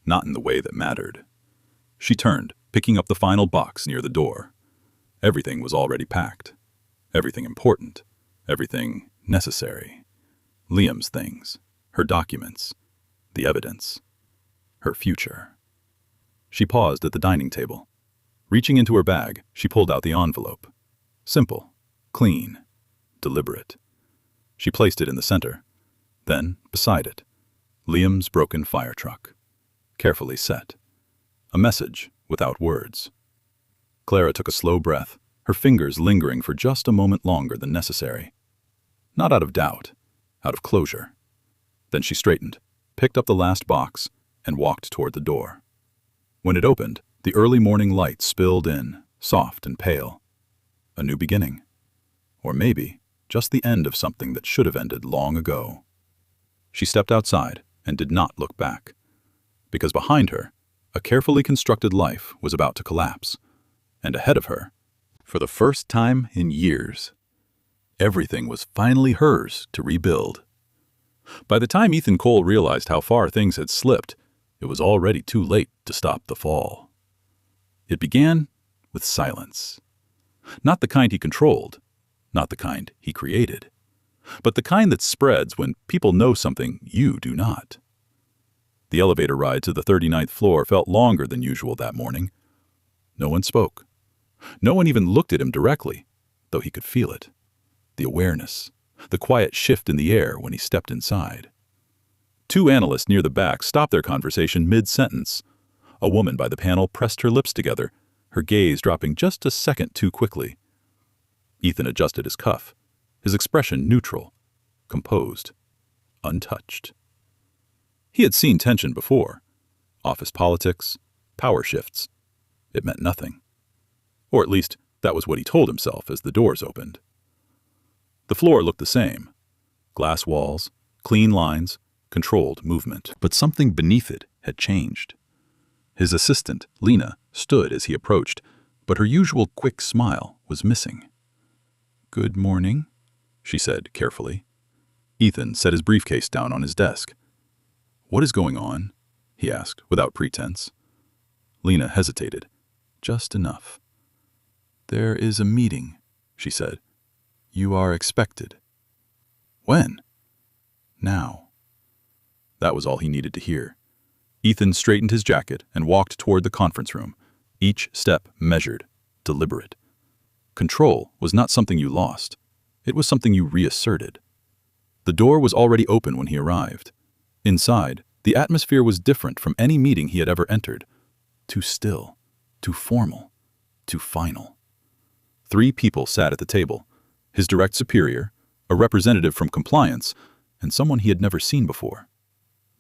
not in the way that mattered. She turned, picking up the final box near the door. Everything was already packed. Everything important. Everything necessary. Liam's things, her documents, the evidence, her future. She paused at the dining table. Reaching into her bag, she pulled out the envelope. Simple, clean, deliberate. She placed it in the center. Then, beside it, Liam's broken fire truck, carefully set. A message without words. Clara took a slow breath, her fingers lingering for just a moment longer than necessary. Not out of doubt, out of closure. Then she straightened, picked up the last box, and walked toward the door. When it opened, the early morning light spilled in, soft and pale. A new beginning. Or maybe just the end of something that should have ended long ago. She stepped outside and did not look back. Because behind her, a carefully constructed life was about to collapse. And ahead of her, for the first time in years, everything was finally hers to rebuild. By the time Ethan Cole realized how far things had slipped, it was already too late to stop the fall. It began with silence. Not the kind he controlled, Not the kind he created, but the kind that spreads when people know something you do not. The elevator ride to the 39th floor felt longer than usual that morning. No one spoke. No one even looked at him directly, though he could feel it. The awareness, the quiet shift in the air when he stepped inside. Two analysts near the back stopped their conversation mid-sentence. A woman by the panel pressed her lips together, her gaze dropping just a second too quickly. Ethan adjusted his cuff, his expression neutral, composed, untouched. He had seen tension before. Office politics, power shifts. It meant nothing. Or at least, that was what he told himself as the doors opened. The floor looked the same. Glass walls, clean lines, controlled movement. But something beneath it had changed. His assistant, Lena, stood as he approached, but her usual quick smile was missing. "Good morning," she said carefully. Ethan set his briefcase down on his desk. "What is going on?" he asked without pretense. Lena hesitated, just enough. "There is a meeting," she said. "You are expected." "When?" "Now." That was all he needed to hear. Ethan straightened his jacket and walked toward the conference room, each step measured, deliberate. Control was not something you lost. It was something you reasserted. The door was already open when he arrived. Inside, the atmosphere was different from any meeting he had ever entered. Too still, too formal, too final. 3 people sat at the table: his direct superior, a representative from compliance, and someone he had never seen before.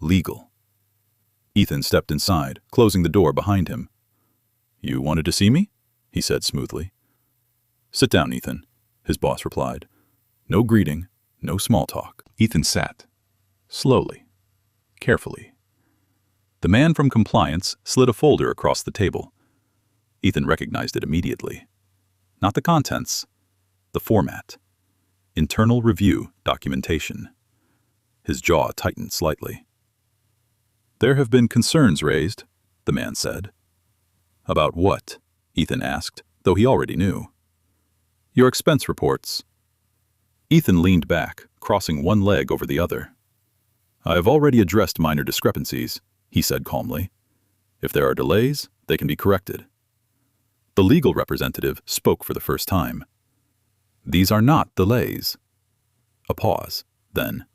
Legal. Ethan stepped inside, closing the door behind him. "You wanted to see me?" he said smoothly. "Sit down, Ethan," his boss replied. No greeting, no small talk. Ethan sat, slowly, carefully. The man from compliance slid a folder across the table. Ethan recognized it immediately. Not the contents, the format. Internal review documentation. His jaw tightened slightly. "There have been concerns raised," the man said. "About what?" Ethan asked, though he already knew. "Your expense reports." Ethan leaned back, crossing one leg over the other. "I have already addressed minor discrepancies," he said calmly. "If there are delays, they can be corrected." The legal representative spoke for the first time. "These are not delays." A pause, then.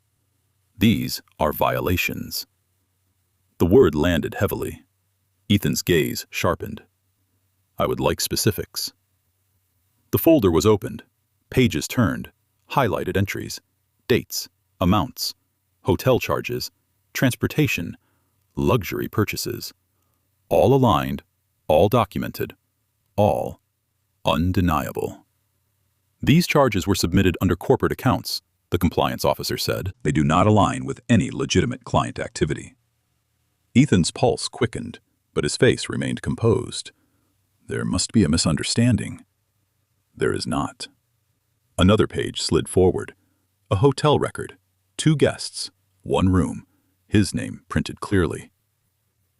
"These are violations." The word landed heavily. Ethan's gaze sharpened. "I would like specifics." The folder was opened, pages turned, highlighted entries, dates, amounts, hotel charges, transportation, luxury purchases. All aligned, all documented, all undeniable. "These charges were submitted under corporate accounts," the compliance officer said. "They do not align with any legitimate client activity." Ethan's pulse quickened, but his face remained composed. There must be a misunderstanding. There is not. Another page slid forward. A hotel record. 2 guests. 1 room. His name printed clearly.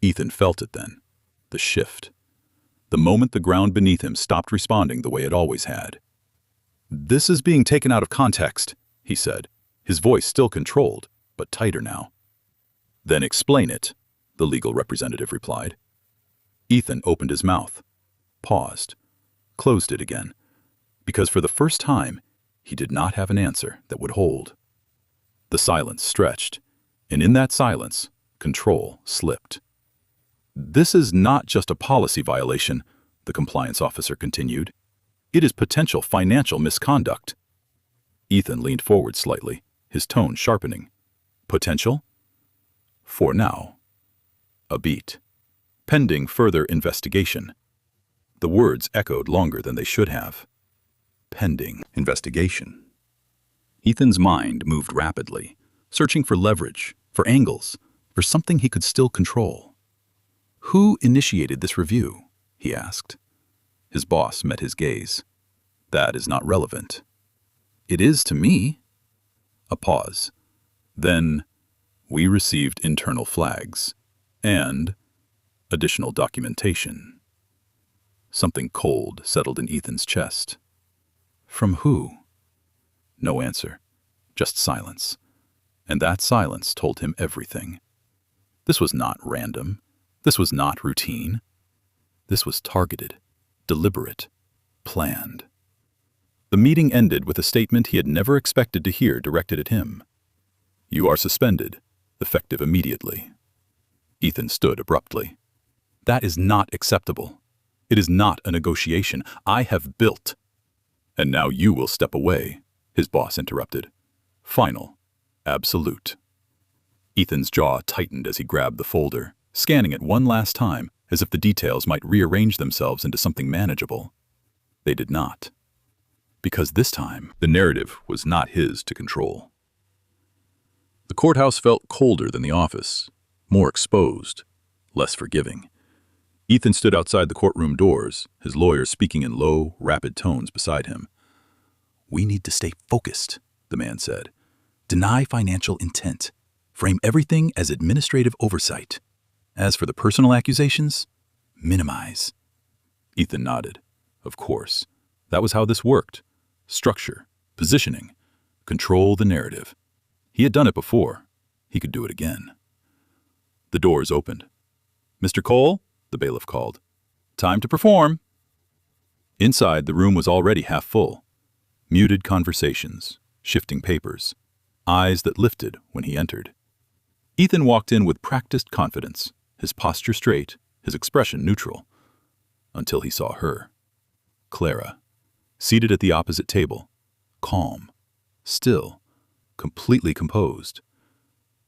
Ethan felt it then. The shift. The moment the ground beneath him stopped responding the way it always had. "This is being taken out of context," he said, his voice still controlled, but tighter now. "Then explain it," the legal representative replied. Ethan opened his mouth, paused, closed it again, because for the first time, he did not have an answer that would hold. The silence stretched, and in that silence, control slipped. "This is not just a policy violation," the compliance officer continued. "It is potential financial misconduct." Ethan leaned forward slightly, his tone sharpening. "Potential?" "For now." A beat. "Pending further investigation." The words echoed longer than they should have. Pending investigation. Ethan's mind moved rapidly, searching for leverage, for angles, for something he could still control. "Who initiated this review?" he asked. His boss met his gaze. "That is not relevant." "It is to me." A pause. Then, "We received internal flags and additional documentation." Something cold settled in Ethan's chest. "From who?" No answer. Just silence. And that silence told him everything. This was not random. This was not routine. This was targeted, deliberate, planned. The meeting ended with a statement he had never expected to hear directed at him. "You are suspended, effective immediately." Ethan stood abruptly. "That is not acceptable. It is not a negotiation. I have built." "And now you will step away," his boss interrupted. "Final. Absolute." Ethan's jaw tightened as he grabbed the folder, scanning it one last time as if the details might rearrange themselves into something manageable. They did not. Because this time, the narrative was not his to control. The courthouse felt colder than the office, more exposed, less forgiving. Ethan stood outside the courtroom doors, his lawyer speaking in low, rapid tones beside him. "We need to stay focused," the man said. "Deny financial intent. Frame everything as administrative oversight. As for the personal accusations, minimize." Ethan nodded. Of course. That was how this worked. Structure, positioning, control the narrative. He had done it before. He could do it again. The doors opened. "Mr. Cole," the bailiff called. "Time to perform." Inside, the room was already half full. Muted conversations, shifting papers, eyes that lifted when he entered. Ethan walked in with practiced confidence, his posture straight, his expression neutral, until he saw her. Clara, seated at the opposite table, calm, still, completely composed.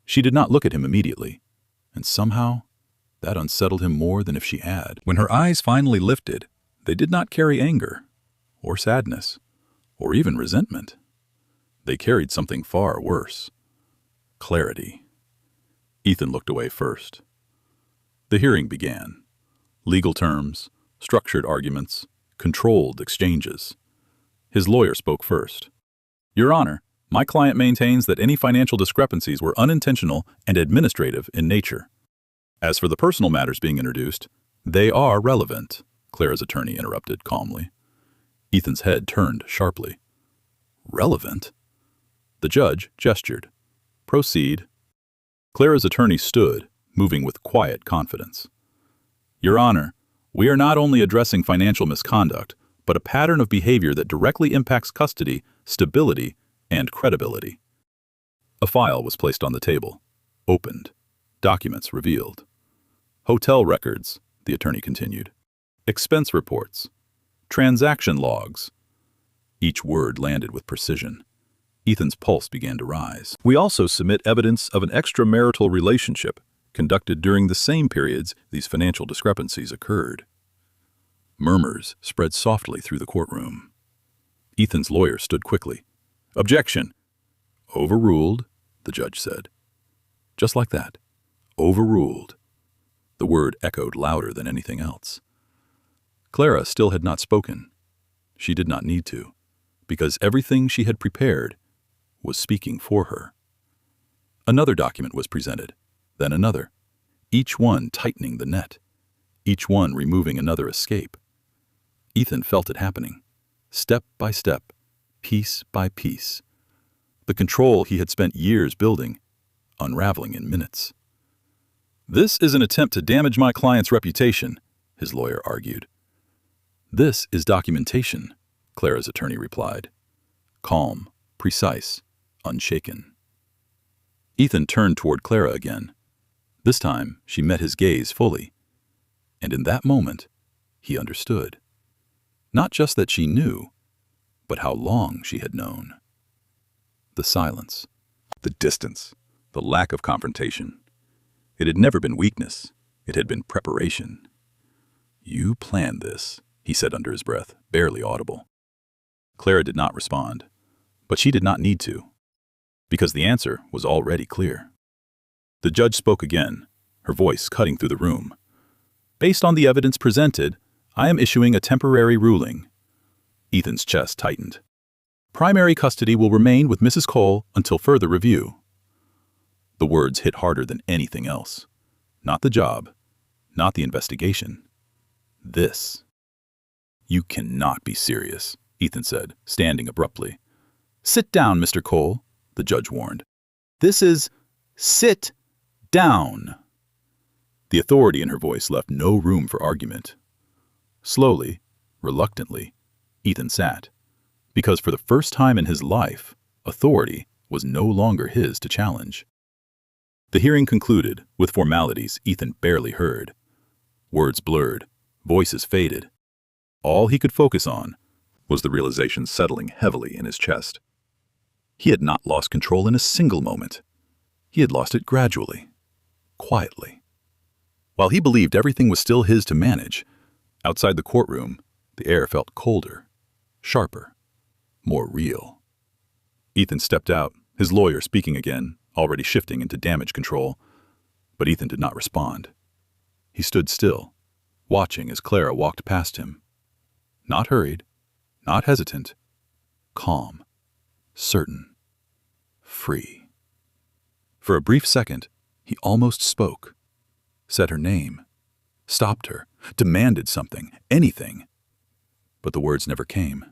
She did not look at him immediately, and somehow that unsettled him more than if she had. When her eyes finally lifted, they did not carry anger, or sadness, or even resentment. They carried something far worse. Clarity. Ethan looked away first. The hearing began. Legal terms, structured arguments, controlled exchanges. His lawyer spoke first. "Your Honor, my client maintains that any financial discrepancies were unintentional and administrative in nature. As for the personal matters being introduced, they are relevant," Clara's attorney interrupted calmly. Ethan's head turned sharply. "Relevant?" The judge gestured. "Proceed." Clara's attorney stood, moving with quiet confidence. "Your Honor, we are not only addressing financial misconduct, but a pattern of behavior that directly impacts custody, stability, and credibility." A file was placed on the table, opened, documents revealed. "Hotel records," the attorney continued. "Expense reports. Transaction logs." Each word landed with precision. Ethan's pulse began to rise. "We also submit evidence of an extramarital relationship conducted during the same periods these financial discrepancies occurred." Murmurs spread softly through the courtroom. Ethan's lawyer stood quickly. "Objection!" "Overruled," the judge said. Just like that. Overruled. The word echoed louder than anything else. Clara still had not spoken. She did not need to, because everything she had prepared was speaking for her. Another document was presented, then another, each one tightening the net, each one removing another escape. Ethan felt it happening, step by step, piece by piece. The control he had spent years building, unraveling in minutes. "This is an attempt to damage my client's reputation," his lawyer argued. "This is documentation," Clara's attorney replied. Calm, precise, unshaken. Ethan turned toward Clara again. This time, she met his gaze fully. And in that moment, he understood. Not just that she knew, but how long she had known. The silence, the distance, the lack of confrontation. It had never been weakness. It had been preparation. "You planned this," he said under his breath, barely audible. Clara did not respond, but she did not need to, because the answer was already clear. The judge spoke again, her voice cutting through the room. "Based on the evidence presented, I am issuing a temporary ruling." Ethan's chest tightened. "Primary custody will remain with Mrs. Cole until further review." The words hit harder than anything else. Not the job, not the investigation. This. "You cannot be serious," Ethan said, standing abruptly. "Sit down, Mr. Cole," the judge warned. "This is sit down." The authority in her voice left no room for argument. Slowly, reluctantly, Ethan sat, because for the first time in his life, authority was no longer his to challenge. The hearing concluded with formalities Ethan barely heard. Words blurred, voices faded. All he could focus on was the realization settling heavily in his chest. He had not lost control in a single moment. He had lost it gradually, quietly. While he believed everything was still his to manage, outside the courtroom, the air felt colder, sharper, more real. Ethan stepped out, his lawyer speaking again, already shifting into damage control. But Ethan did not respond. He stood still, watching as Clara walked past him. Not hurried, not hesitant, calm, certain, free. For a brief second, he almost spoke, said her name, stopped her, demanded something, anything. But the words never came,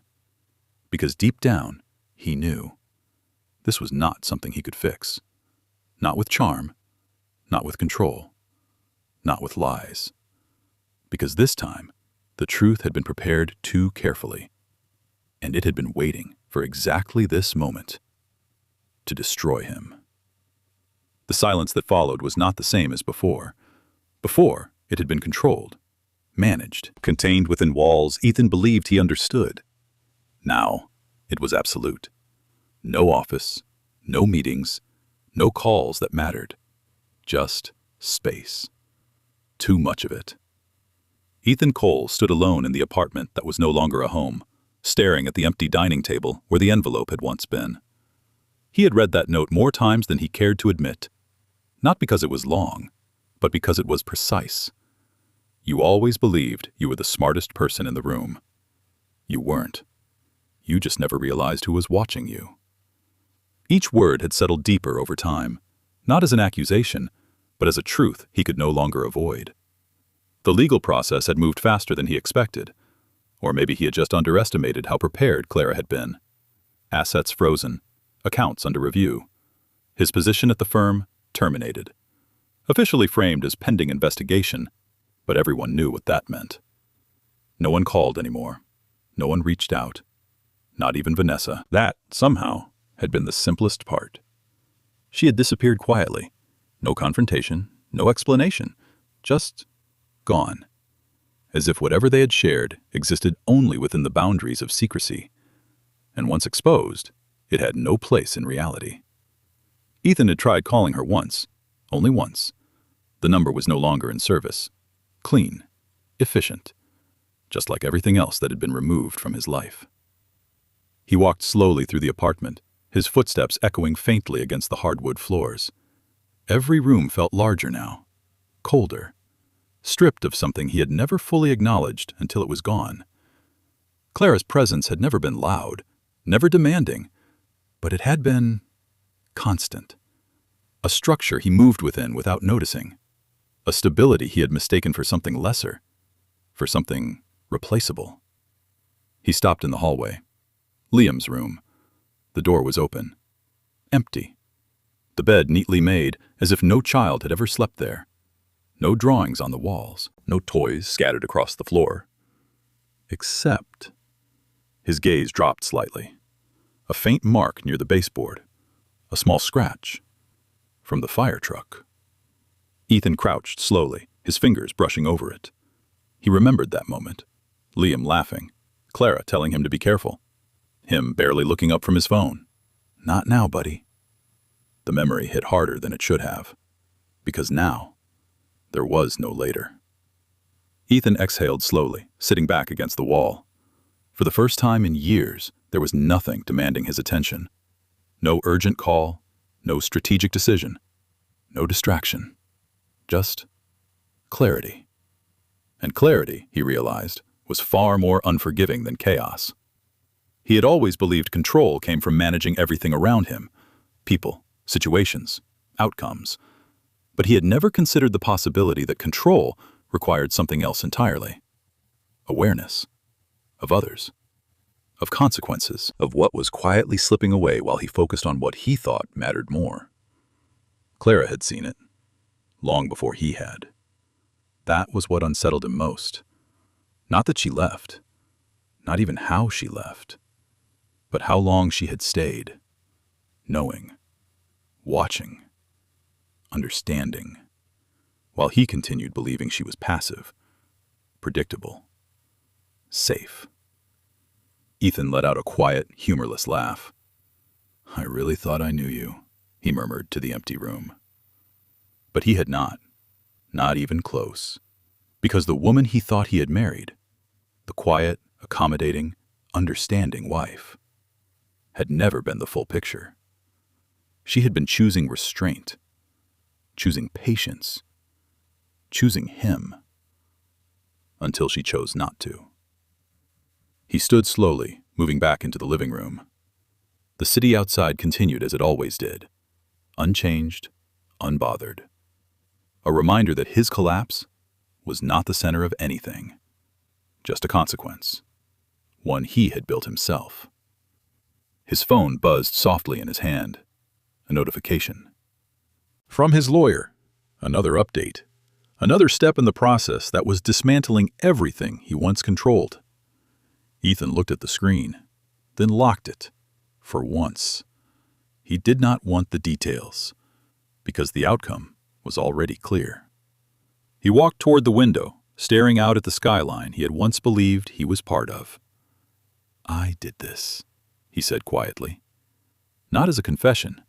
because deep down, he knew this was not something he could fix. Not with charm, not with control, not with lies. Because this time, the truth had been prepared too carefully, and it had been waiting for exactly this moment to destroy him. The silence that followed was not the same as before. Before, it had been controlled, managed, contained within walls Ethan believed he understood. Now, it was absolute. No office, no meetings, no calls that mattered. Just space. Too much of it. Ethan Cole stood alone in the apartment that was no longer a home, staring at the empty dining table where the envelope had once been. He had read that note more times than he cared to admit. Not because it was long, but because it was precise. You always believed you were the smartest person in the room. You weren't. You just never realized who was watching you. Each word had settled deeper over time, not as an accusation, but as a truth he could no longer avoid. The legal process had moved faster than he expected, or maybe he had just underestimated how prepared Clara had been. Assets frozen, accounts under review. His position at the firm terminated. Officially framed as pending investigation, but everyone knew what that meant. No one called anymore. No one reached out. Not even Vanessa. That, somehow, had been the simplest part. She had disappeared quietly. No confrontation, no explanation. Just gone. As if whatever they had shared existed only within the boundaries of secrecy. And once exposed, it had no place in reality. Ethan had tried calling her once. Only once. The number was no longer in service. Clean. Efficient. Just like everything else that had been removed from his life. He walked slowly through the apartment, his footsteps echoing faintly against the hardwood floors. Every room felt larger now, colder, stripped of something he had never fully acknowledged until it was gone. Clara's presence had never been loud, never demanding, but it had been constant. A structure he moved within without noticing. A stability he had mistaken for something lesser, for something replaceable. He stopped in the hallway. Liam's room. The door was open. Empty. The bed neatly made, as if no child had ever slept there. No drawings on the walls, no toys scattered across the floor. Except... His gaze dropped slightly. A faint mark near the baseboard. A small scratch. From the fire truck. Ethan crouched slowly, his fingers brushing over it. He remembered that moment. Liam laughing. Clara telling him to be careful. Him barely looking up from his phone. Not now, buddy. The memory hit harder than it should have. Because now, there was no later. Ethan exhaled slowly, sitting back against the wall. For the first time in years, there was nothing demanding his attention. No urgent call, no strategic decision, no distraction. Just clarity. And clarity, he realized, was far more unforgiving than chaos. He had always believed control came from managing everything around him, people, situations, outcomes. But he had never considered the possibility that control required something else entirely. Awareness. Of others. of consequences, of what was quietly slipping away while he focused on what he thought mattered more. Clara had seen it, long before he had. That was what unsettled him most. Not that she left, not even how she left, but how long she had stayed, knowing, watching, understanding, while he continued believing she was passive, predictable, safe. Ethan let out a quiet, humorless laugh. "I really thought I knew you," he murmured to the empty room. But he had not even close, because the woman he thought he had married, the quiet, accommodating, understanding wife, had never been the full picture. She had been choosing restraint, choosing patience, choosing him, until she chose not to. He stood slowly, moving back into the living room. The city outside continued as it always did, unchanged, unbothered. A reminder that his collapse was not the center of anything, just a consequence, one he had built himself. His phone buzzed softly in his hand, a notification. From his lawyer, another update, another step in the process that was dismantling everything he once controlled. Ethan looked at the screen, then locked it, for once. He did not want the details, because the outcome was already clear. He walked toward the window, staring out at the skyline he had once believed he was part of. "I did this," he said quietly. Not as a confession,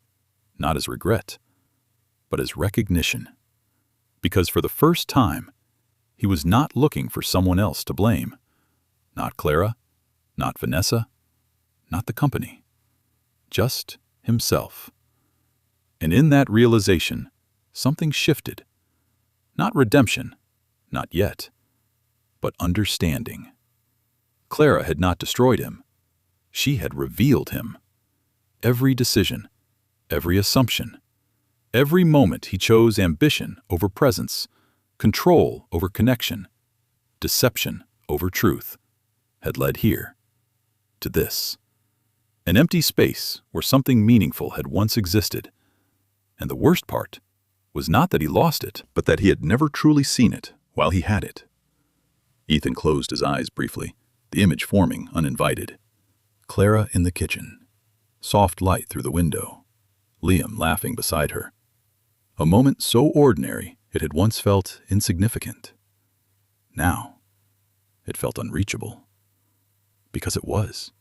not as regret, but as recognition. Because for the first time, he was not looking for someone else to blame. Not Clara, not Vanessa, not the company. Just himself. And in that realization, something shifted. Not redemption, not yet, but understanding. Clara had not destroyed him. She had revealed him. Every decision, every assumption, every moment he chose ambition over presence, control over connection, deception over truth, had led here, to this. An empty space where something meaningful had once existed. And the worst part was not that he lost it, but that he had never truly seen it while he had it. Ethan closed his eyes briefly, the image forming uninvited. Clara in the kitchen, soft light through the window, Liam laughing beside her. A moment so ordinary it had once felt insignificant. Now, it felt unreachable. Because it was.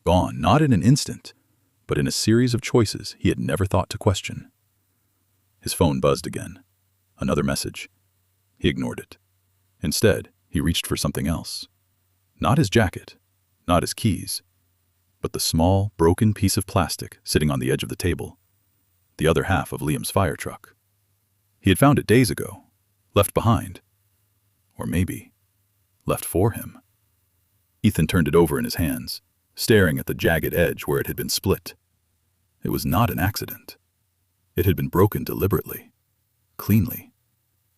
Gone, not in an instant, but in a series of choices he had never thought to question. His phone buzzed again. Another message. He ignored it. Instead, he reached for something else. Not his jacket, not his keys, but the small, broken piece of plastic sitting on the edge of the table. The other half of Liam's fire truck. He had found it days ago, left behind. Or maybe, left for him. Ethan turned it over in his hands, staring at the jagged edge where it had been split. It was not an accident. It had been broken deliberately, cleanly,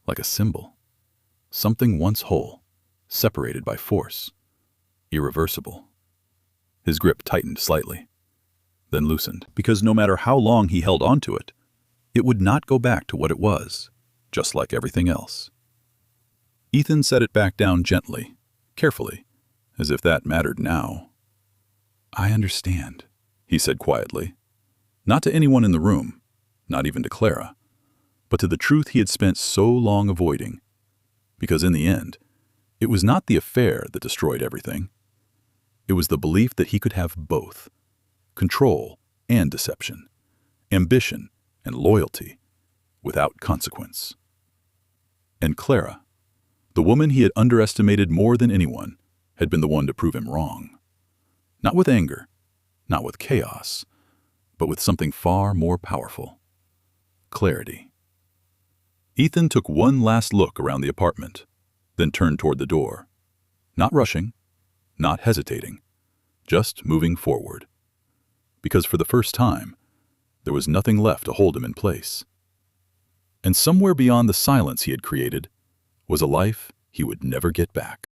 like a symbol. Something once whole, separated by force, irreversible. His grip tightened slightly, then loosened, because no matter how long he held onto it, it would not go back to what it was, just like everything else. Ethan set it back down gently, carefully, as if that mattered now. "I understand," he said quietly. Not to anyone in the room, not even to Clara, but to the truth he had spent so long avoiding. Because in the end, it was not the affair that destroyed everything. It was the belief that he could have both, control and deception, ambition and loyalty, without consequence. And Clara, the woman he had underestimated more than anyone, had been the one to prove him wrong. Not with anger, not with chaos, but with something far more powerful. Clarity. Ethan took one last look around the apartment, then turned toward the door. Not rushing, not hesitating, just moving forward. Because for the first time, there was nothing left to hold him in place. And somewhere beyond the silence he had created was a life he would never get back.